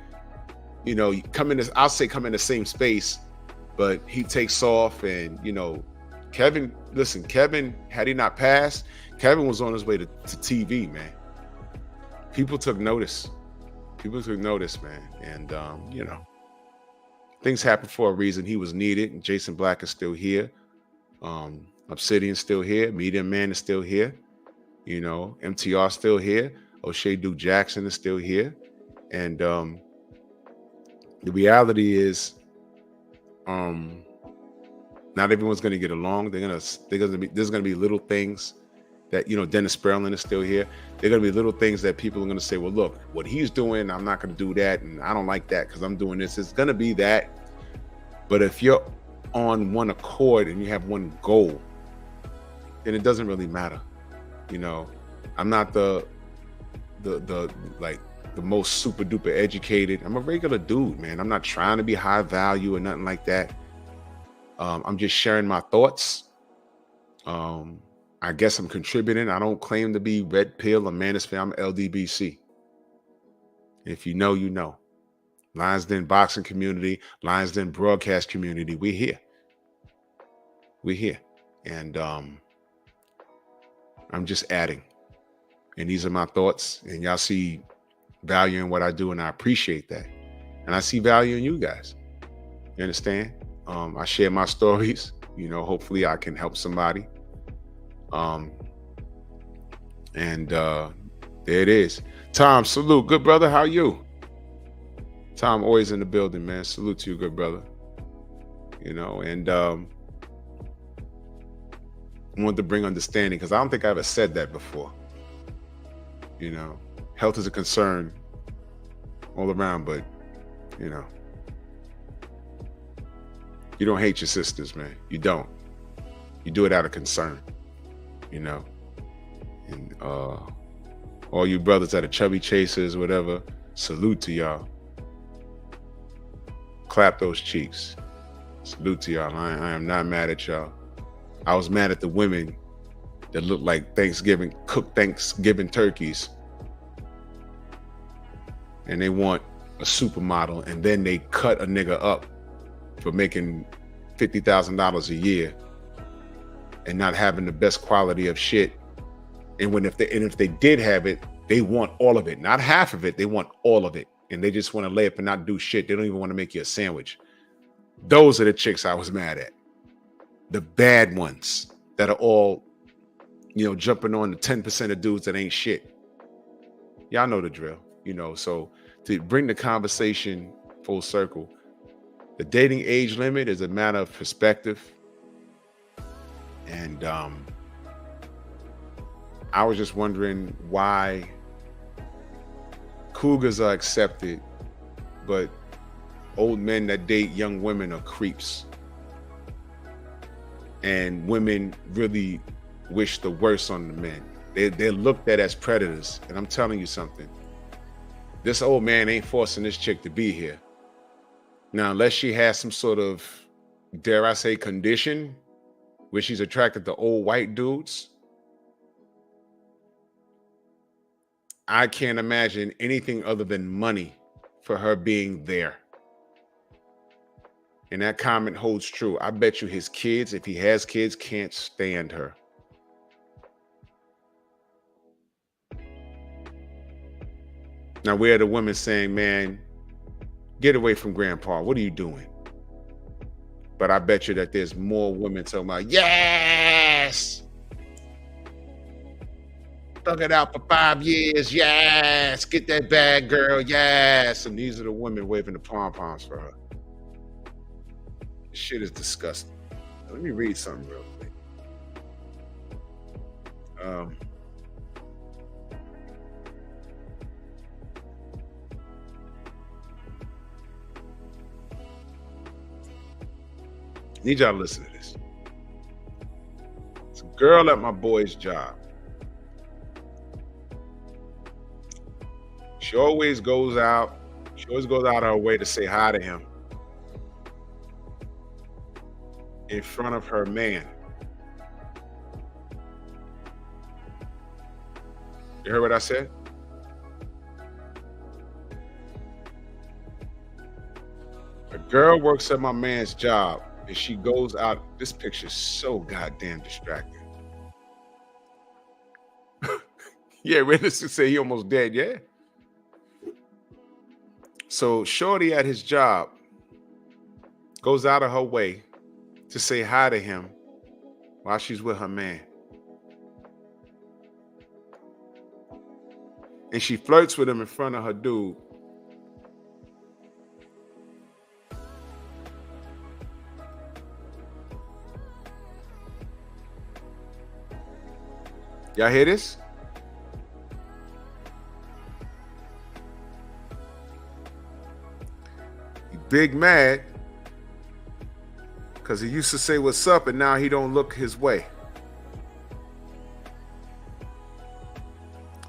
you come in I'll say come in the same space, but he takes off and Kevin, listen, Kevin, had he not passed, Kevin was on his way to TV, man. People took notice. Man. And things happen for a reason. He was needed, and Jason Black is still here. Obsidian's still here. Medium Man is still here. MTR still here. O'Shea Duke Jackson is still here. And the reality is, not everyone's going to get along. There's going to be little things that, Dennis Sperlin is still here. There are going to be little things that people are going to say, well, look, what he's doing, I'm not going to do that. And I don't like that because I'm doing this. It's going to be that. But if you're on one accord and you have one goal, then it doesn't really matter. I'm not the most super duper educated. I'm a regular dude, man. I'm not trying to be high value or nothing like that. I'm just sharing my thoughts. I guess I'm contributing. I don't claim to be red pill or manosphere. I'm LDBC. If you know, you know. Lions Den boxing community, Lions Den broadcast community. We're here. And I'm just adding. And these are my thoughts. And y'all see value in what I do, and I appreciate that. And I see value in you guys. You understand? I share my stories. Hopefully I can help somebody. And there it is. Tom, salute. Good brother, how are you? Tom, always in the building, man. Salute to you, good brother. And I wanted to bring understanding because I don't think I ever said that before. Health is a concern all around, but you don't hate your sisters, man. You don't. You do it out of concern, and all you brothers that are chubby chasers, whatever, salute to y'all. Clap those cheeks. Salute to y'all. I am not mad at y'all. I was mad at the women that look like cooked Thanksgiving turkeys. And they want a supermodel, and then they cut a nigga up for making $50,000 a year and not having the best quality of shit. And if they did have it, they want all of it, not half of it. They want all of it, and they just want to lay up and not do shit. They don't even want to make you a sandwich. Those are the chicks I was mad at. The bad ones that are all, jumping on the 10% of dudes that ain't shit. Y'all know the drill, So to bring the conversation full circle, the dating age limit is a matter of perspective. And I was just wondering why cougars are accepted, but old men that date young women are creeps. And women really wish the worst on the men. They're looked at as predators. And I'm telling you something. This old man ain't forcing this chick to be here. Now, unless she has some sort of, dare I say, condition where she's attracted to old white dudes, I can't imagine anything other than money for her being there. And that comment holds true. I bet you his kids, if he has kids, can't stand her. Now, where are the women saying, man, get away from grandpa. What are you doing? But I bet you that there's more women talking about, yes, thug it out for 5 years. Yes, get that bag, girl. Yes. And these are the women waving the pom-poms for her. This shit is disgusting. Let me read something real quick. Need y'all to listen to this. It's a girl at my boy's job. She always goes out of her way to say hi to him in front of her man. You heard what I said? A girl works at my man's job and she goes out. This picture's so goddamn distracting. Yeah, realistically say he almost dead, yeah? So shorty at his job goes out of her way to say hi to him while she's with her man. And she flirts with him in front of her dude. Y'all hear this? He big mad because he used to say what's up and now he don't look his way.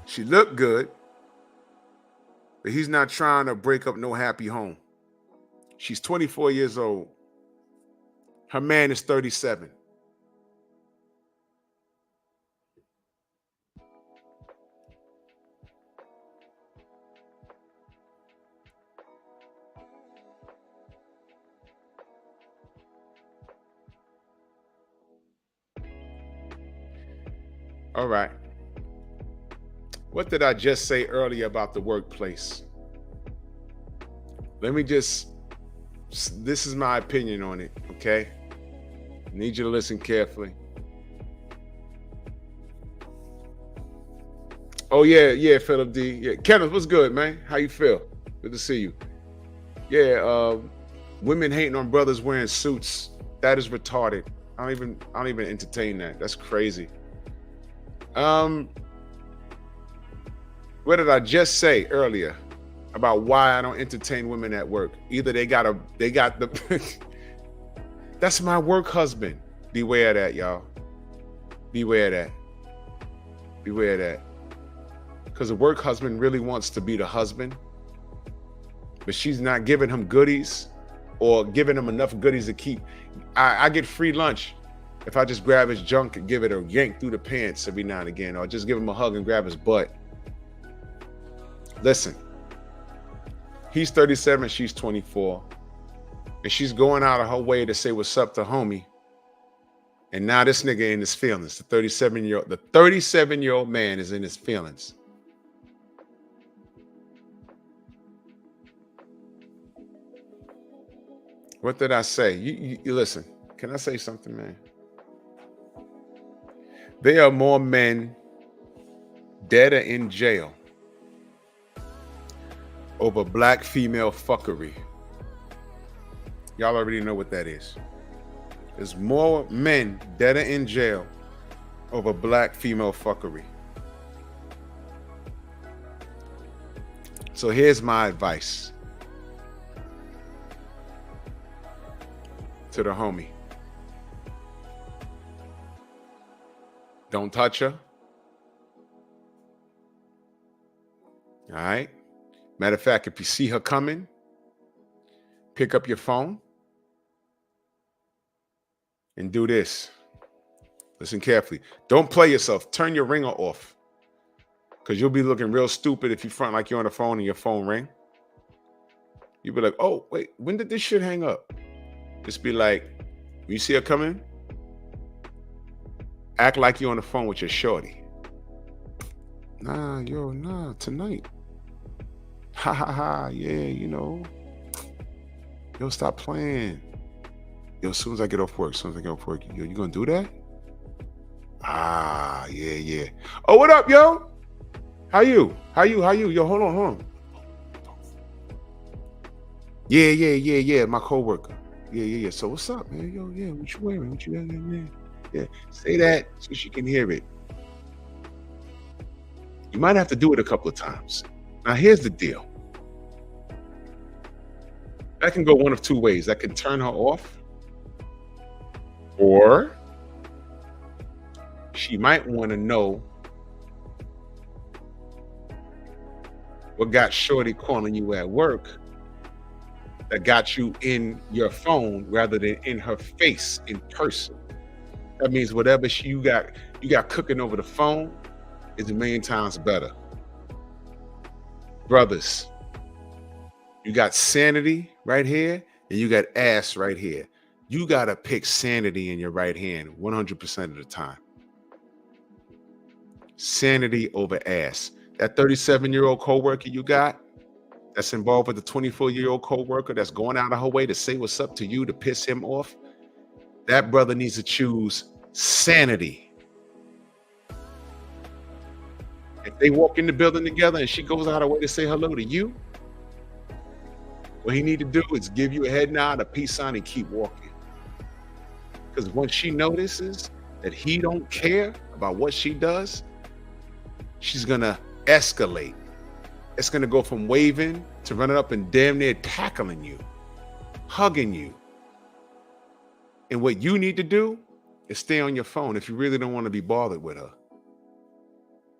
She looked good, but he's not trying to break up no happy home. She's 24 years old. Her man is 37. All right. What did I just say earlier about the workplace? This is my opinion on it, okay? I need you to listen carefully. Oh, yeah, Philip D. Yeah, Kenneth, what's good, man? How you feel? Good to see you. Yeah, women hating on brothers wearing suits. That is retarded. I don't even entertain that. That's crazy. What did I just say earlier about why I don't entertain women at work? Either they got the that's my work husband. Beware of that, y'all. Beware of that. Beware of that. Because the work husband really wants to be the husband, but she's not giving him goodies or giving him enough goodies to keep. I get free lunch if I just grab his junk and give it a yank through the pants every now and again, or just give him a hug and grab his butt. Listen, he's 37, she's 24, and she's going out of her way to say what's up to homie. And now this nigga in his feelings. The 37-year-old man is in his feelings. What did I say? You listen. Can I say something, man? There are more men dead or in jail over black female fuckery. Y'all already know what that is. There's more men dead or in jail over black female fuckery. So here's my advice to the homie. Don't touch her. All right? Matter of fact, if you see her coming, pick up your phone and do this. Listen carefully. Don't play yourself. Turn your ringer off, because you'll be looking real stupid if you front like you're on the phone and your phone ring. You'll be like, oh, wait, when did this shit hang up? Just be like, when you see her coming, act like you're on the phone with your shorty. Nah, tonight. Ha ha ha, yeah, Yo, stop playing. Yo, as soon as I get off work, yo, you gonna do that? Ah, yeah. Oh, what up, yo? How you? Yo, hold on. Yeah, my coworker. Yeah. So what's up, man? Yo, yeah, what you wearing? What you wearing? Yeah. Say that so she can hear it. You might have to do it a couple of times. Now, here's the deal. That can go one of two ways. That can turn her off, or she might want to know what got Shorty calling you at work that got you in your phone rather than in her face in person. That means whatever you got cooking over the phone is a million times better. Brothers, you got sanity right here and you got ass right here. You got to pick sanity in your right hand 100% of the time. Sanity over ass. That 37-year-old coworker you got that's involved with the 24-year-old coworker that's going out of her way to say what's up to you to piss him off, that brother needs to choose sanity. If they walk in the building together and she goes out of her way to say hello to you, what he need to do is give you a head nod, a peace sign, and keep walking. Because once she notices that he don't care about what she does, she's gonna escalate. It's gonna go from waving to running up and damn near tackling you, hugging you. And what you need to do is stay on your phone if you really don't want to be bothered with her.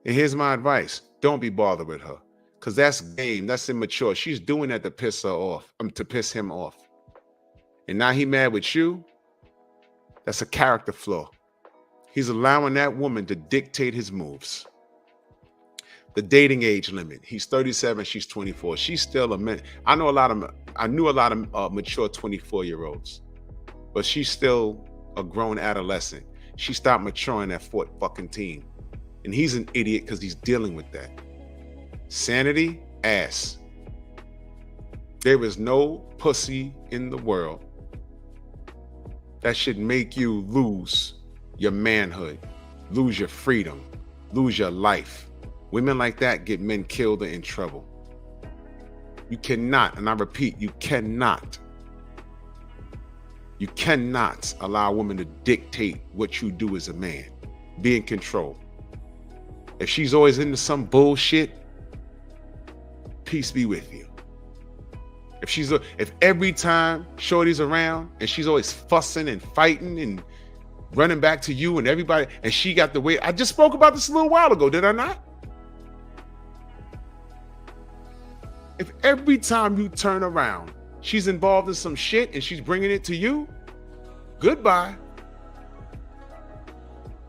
And here's my advice. Don't be bothered with her. Because that's game. That's immature. She's doing that to piss her off. To piss him off. And now he mad with you. That's a character flaw. He's allowing that woman to dictate his moves. The dating age limit. He's 37. She's 24. She's still a man. I knew a lot of mature 24-year-olds. But she's still a grown adolescent. She stopped maturing at 14. And he's an idiot because he's dealing with that. Sanity, ass. There is no pussy in the world that should make you lose your manhood, lose your freedom, lose your life. Women like that get men killed or in trouble. You cannot, and I repeat, you cannot allow a woman to dictate what you do as a man. Be in control. If she's always into some bullshit, peace be with you. If every time Shorty's around and she's always fussing and fighting and running back to you and everybody, and she got the way, I just spoke about this a little while ago, did I not? If every time you turn around, she's involved in some shit and she's bringing it to you, goodbye.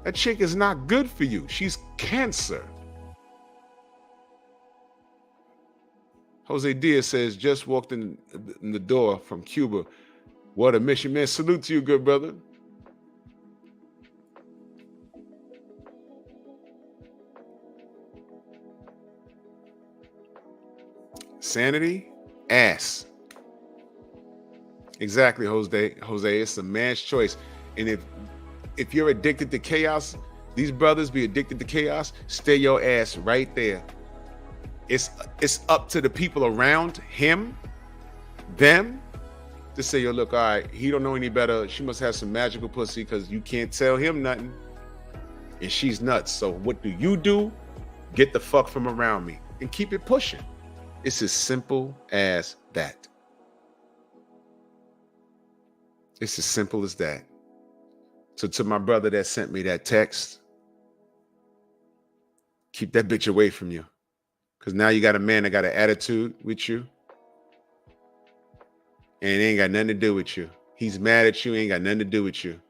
That chick is not good for you. She's cancer. Jose Diaz says, just walked in the door from Cuba. What a mission, man. Salute to you, good brother. Sanity, ass. Exactly, Jose. It's a man's choice. And if you're addicted to chaos, these brothers be addicted to chaos, stay your ass right there. It's up to the people around him, them, to say, yo, look, all right, he don't know any better. She must have some magical pussy because you can't tell him nothing. And she's nuts. So what do? Get the fuck from around me and keep it pushing. It's as simple as that. It's as simple as that. So to my brother that sent me that text, keep that bitch away from you. Because now you got a man that got an attitude with you. And it ain't got nothing to do with you. He's mad at you, ain't got nothing to do with you.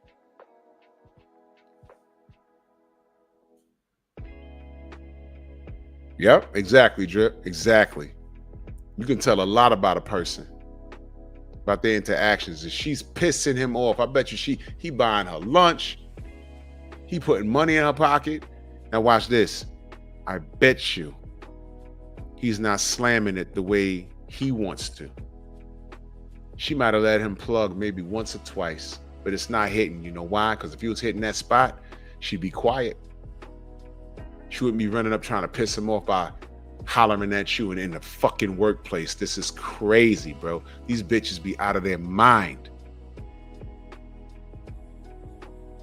Yep, exactly, Drip. Exactly. You can tell a lot about a person about their interactions. And she's pissing him off. I bet you he buying her lunch. He putting money in her pocket. Now watch this. I bet you he's not slamming it the way he wants to. She might have let him plug maybe once or twice, but it's not hitting. You know why? Because if he was hitting that spot, she'd be quiet. She wouldn't be running up trying to piss him off by hollering at you and in the fucking workplace. This is crazy, bro. These bitches be out of their mind.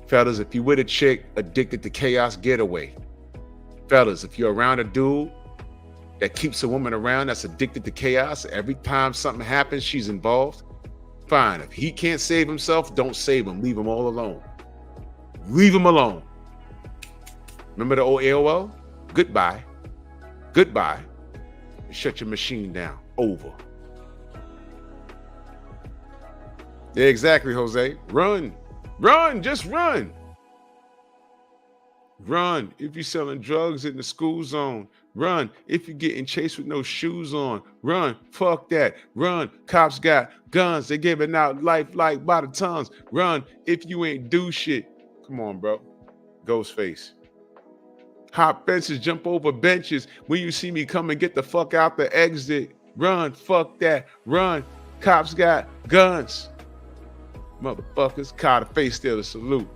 Fellas, if you with a chick addicted to chaos, get away. Fellas, if you're around a dude that keeps a woman around that's addicted to chaos, every time something happens, she's involved, fine. If he can't save himself, don't save him. Leave him all alone. Leave him alone. Remember the old AOL? Goodbye. Goodbye. Shut your machine down. Over. Yeah, exactly, Jose. Run. Run. Just run. Run if you're selling drugs in the school zone. Run if you're getting chased with no shoes on. Run. Fuck that. Run. Cops got guns. They're giving out life like by the tons. Run if you ain't do shit. Come on, bro. Ghostface. Hop fences, jump over benches. When you see me come and get the fuck out the exit. Run. Fuck that. Run. Cops got guns. Motherfuckers. Carter face stealer salute.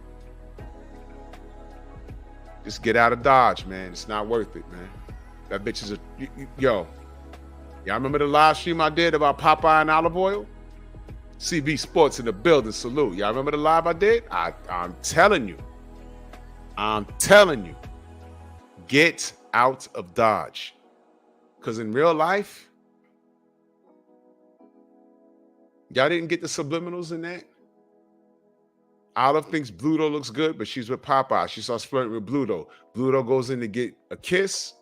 Just get out of Dodge, man. It's not worth it, man. That bitch is yo. Y'all remember the live stream I did about Popeye and olive oil? CB Sports in the building, salute. Y'all remember the live I did? I'm telling you. I'm telling you. Get out of Dodge. Because in real life, y'all didn't get the subliminals in that? Olive thinks Bluto looks good, but she's with Popeye. She starts flirting with Bluto. Bluto goes in to get a kiss,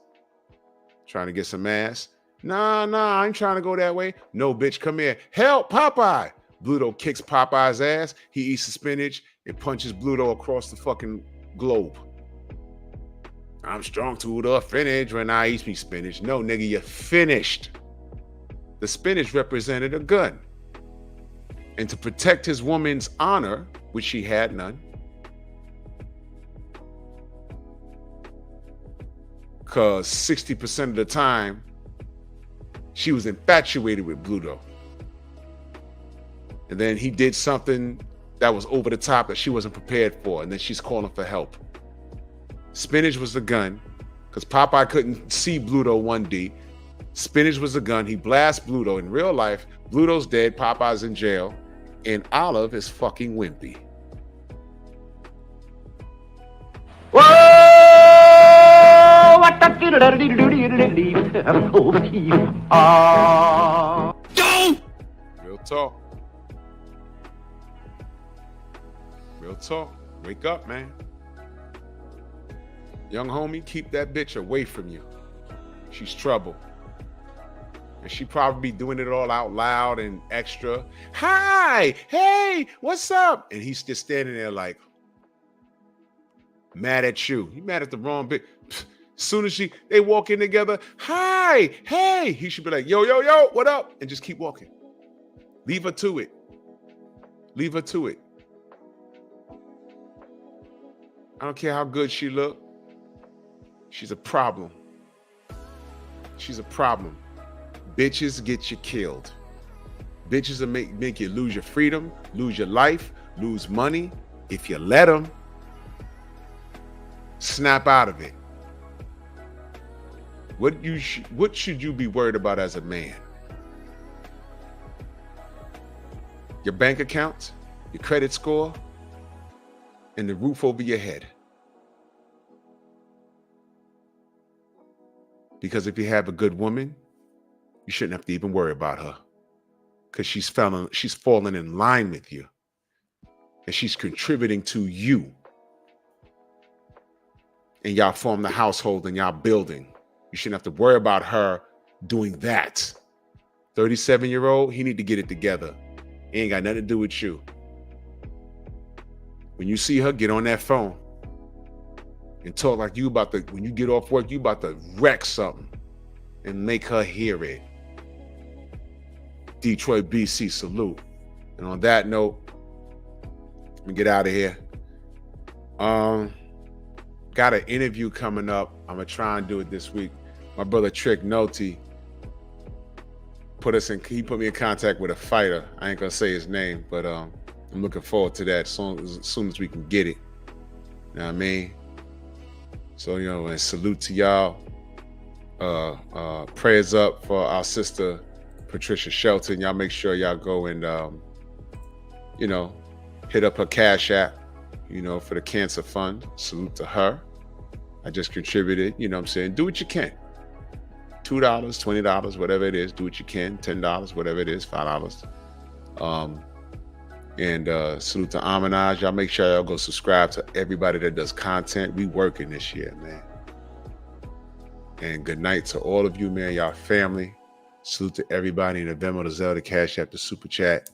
trying to get some ass. Nah, I ain't trying to go that way. No, bitch, come here. Help, Popeye. Bluto kicks Popeye's ass. He eats the spinach and punches Bluto across the fucking globe. I'm strong to the finish when I eat me spinach. No, nigga, you're finished. The spinach represented a gun. And to protect his woman's honor, which she had none, because 60% of the time, she was infatuated with Bluto. And then he did something that was over the top that she wasn't prepared for, and then she's calling for help. Spinach was the gun, because Popeye couldn't see Bluto 1D. Spinach was the gun. He blasts Bluto. In real life, Bluto's dead, Popeye's in jail, and Olive is fucking wimpy. Whoa! What the Real talk. Real talk. Wake up, man. Young homie, keep that bitch away from you. She's trouble. And she probably be doing it all out loud and extra. Hi, hey, what's up? And he's just standing there like, mad at you. You mad at the wrong bitch. As soon as they walk in together, hi, hey, he should be like, yo, what up? And just keep walking. Leave her to it. Leave her to it. I don't care how good she look. She's a problem. She's a problem. Bitches get you killed. Bitches will make you lose your freedom, lose your life, lose money. If you let them, snap out of it. What should you be worried about as a man? Your bank account, your credit score, and the roof over your head. Because if you have a good woman, you shouldn't have to even worry about her. Because she's fallen in line with you. And she's contributing to you. And y'all form the household and y'all building. You shouldn't have to worry about her doing that. 37-year-old, he need to get it together. He ain't got nothing to do with you. When you see her, get on that phone. And talk like you about to, when you get off work, you about to wreck something. And make her hear it. Detroit, BC, salute. And on that note, let me get out of here. Got an interview coming up. I'm gonna try and do it this week. My brother Trick Nolte he put me in contact with a fighter. I ain't gonna say his name, but I'm looking forward to that as soon as we can get it. You know what I mean? So, and salute to y'all. Prayers up for our sister Patricia Shelton. Y'all make sure y'all go and hit up her Cash App, for the cancer fund. Salute to her. I just contributed, what I'm saying? Do what you can. $2, $20, whatever it is, do what you can. $10, whatever it is, $5. And salute to Amanaj. Y'all make sure y'all go subscribe to everybody that does content. We working this year, man. And good night to all of you, man. Y'all family. Salute to everybody in the Venmo, the Zelle, the Cash App, the Super Chat.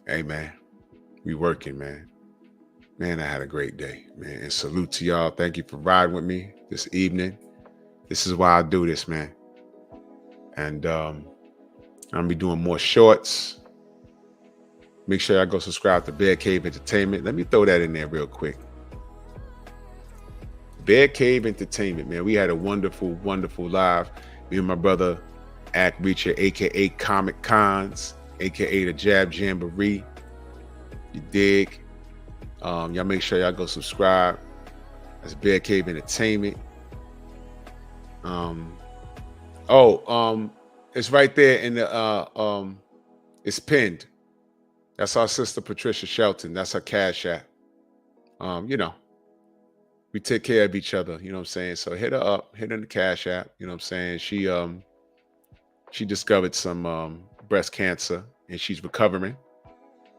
Hey, man. We working, man. Man, I had a great day, man. And salute to y'all. Thank you for riding with me this evening. This is why I do this, man. And I'm going to be doing more shorts. Make sure y'all go subscribe to Bear Cave Entertainment. Let me throw that in there real quick. Bear Cave Entertainment, man. We had a wonderful, wonderful live. Me and my brother, Act Reacher, a.k.a. Comic Cons, a.k.a. the Jab Jamboree. You dig? Y'all make sure y'all go subscribe. That's Bear Cave Entertainment. It's right there in the it's pinned. That's our sister Patricia Shelton. That's her Cash App. We take care of each other, you know what I'm saying? So hit her up, hit her in the Cash App, you know what I'm saying? She discovered some breast cancer and she's recovering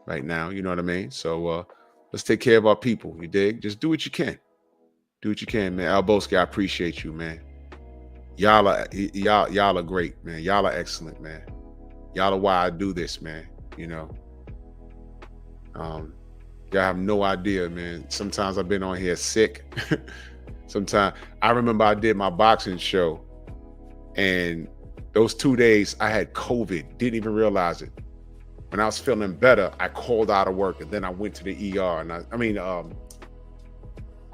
right now, you know what I mean? So let's take care of our people, you dig? Just do what you can. Do what you can, man. Alboski, I appreciate you, man. Y'all are great, man. Y'all are excellent, man. Y'all are why I do this, man. Y'all have no idea, man. Sometimes I've been on here sick. Sometimes I remember I did my boxing show and those 2 days I had COVID, didn't even realize it. When I was feeling better, I called out of work and then I went to the ER and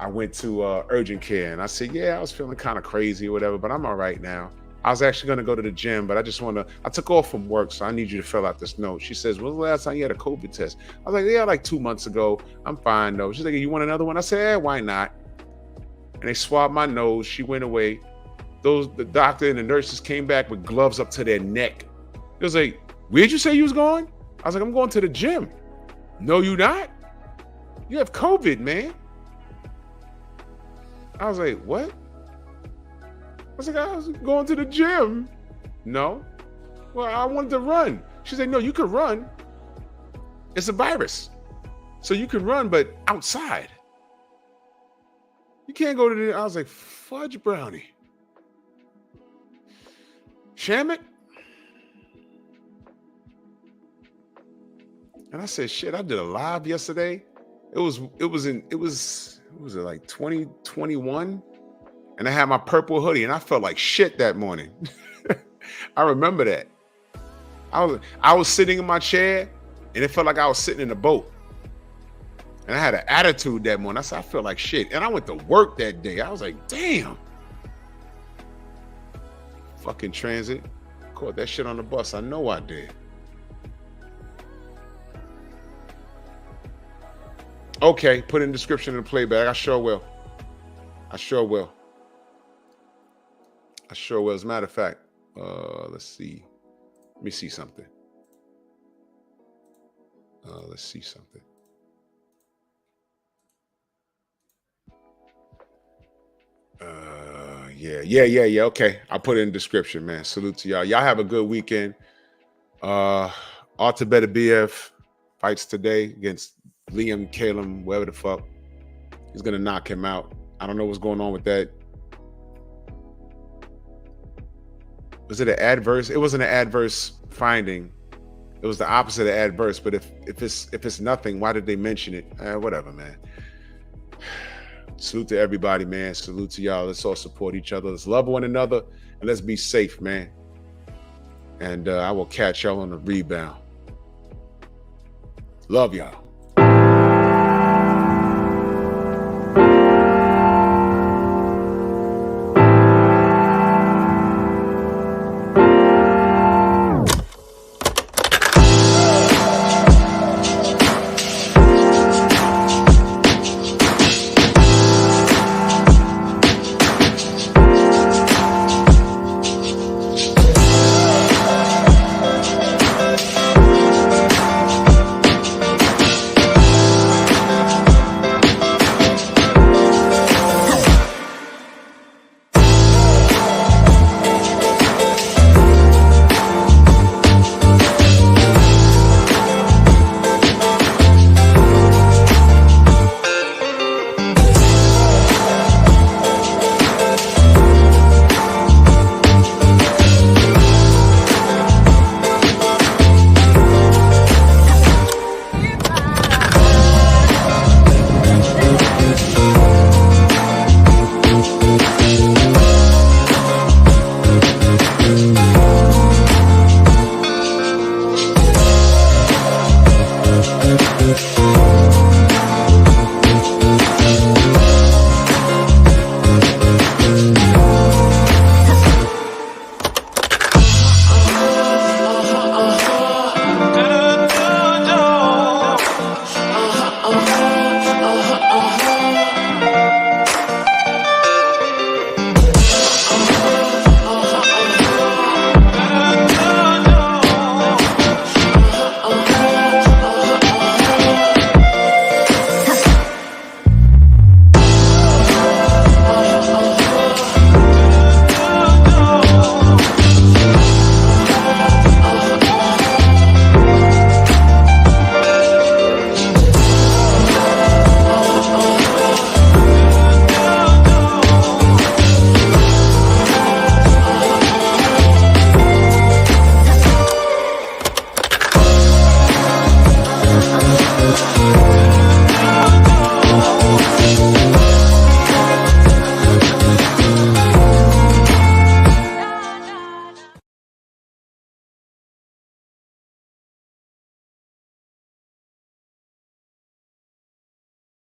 I went to urgent care and I said, yeah, I was feeling kind of crazy or whatever, but I'm all right now. I was actually going to go to the gym, but I took off from work, so I need you to fill out this note. She says, when's the last time you had a COVID test? I was like, yeah, like 2 months ago. I'm fine, though. She's like, you want another one? I said, why not? And they swabbed my nose. She went away. The doctor and the nurses came back with gloves up to their neck. It was like, where'd you say you was going? I was like, I'm going to the gym. No, you not? You have COVID, man. I was like, what? I was like, I was going to the gym. No. Well, I wanted to run. She said, no, you can run. It's a virus. So you can run, but outside. You can't go to the... I was like, fudge brownie. Shamit? And I said, shit, I did a live yesterday. It was like 2021? And I had my purple hoodie and I felt like shit that morning. I remember that. I was sitting in my chair and it felt like I was sitting in a boat. And I had an attitude that morning. I said, I feel like shit. And I went to work that day. I was like, damn. Fucking transit. Caught that shit on the bus. I know I did. Okay, put in the description in the playback. I sure will. As a matter of fact, let's see. Let me see something. Yeah. Okay, I'll put it in the description, man. Salute to y'all. Y'all have a good weekend. Arthur Better BF fights today against Liam Calum, whatever the fuck. He's gonna knock him out. I don't know what's going on with that. Was it an adverse? It wasn't an adverse finding. It was the opposite of adverse. But if it's nothing, why did they mention it? Whatever, man. Salute to everybody, man. Salute to y'all. Let's all support each other. Let's love one another and let's be safe, man. And I will catch y'all on the rebound. Love y'all.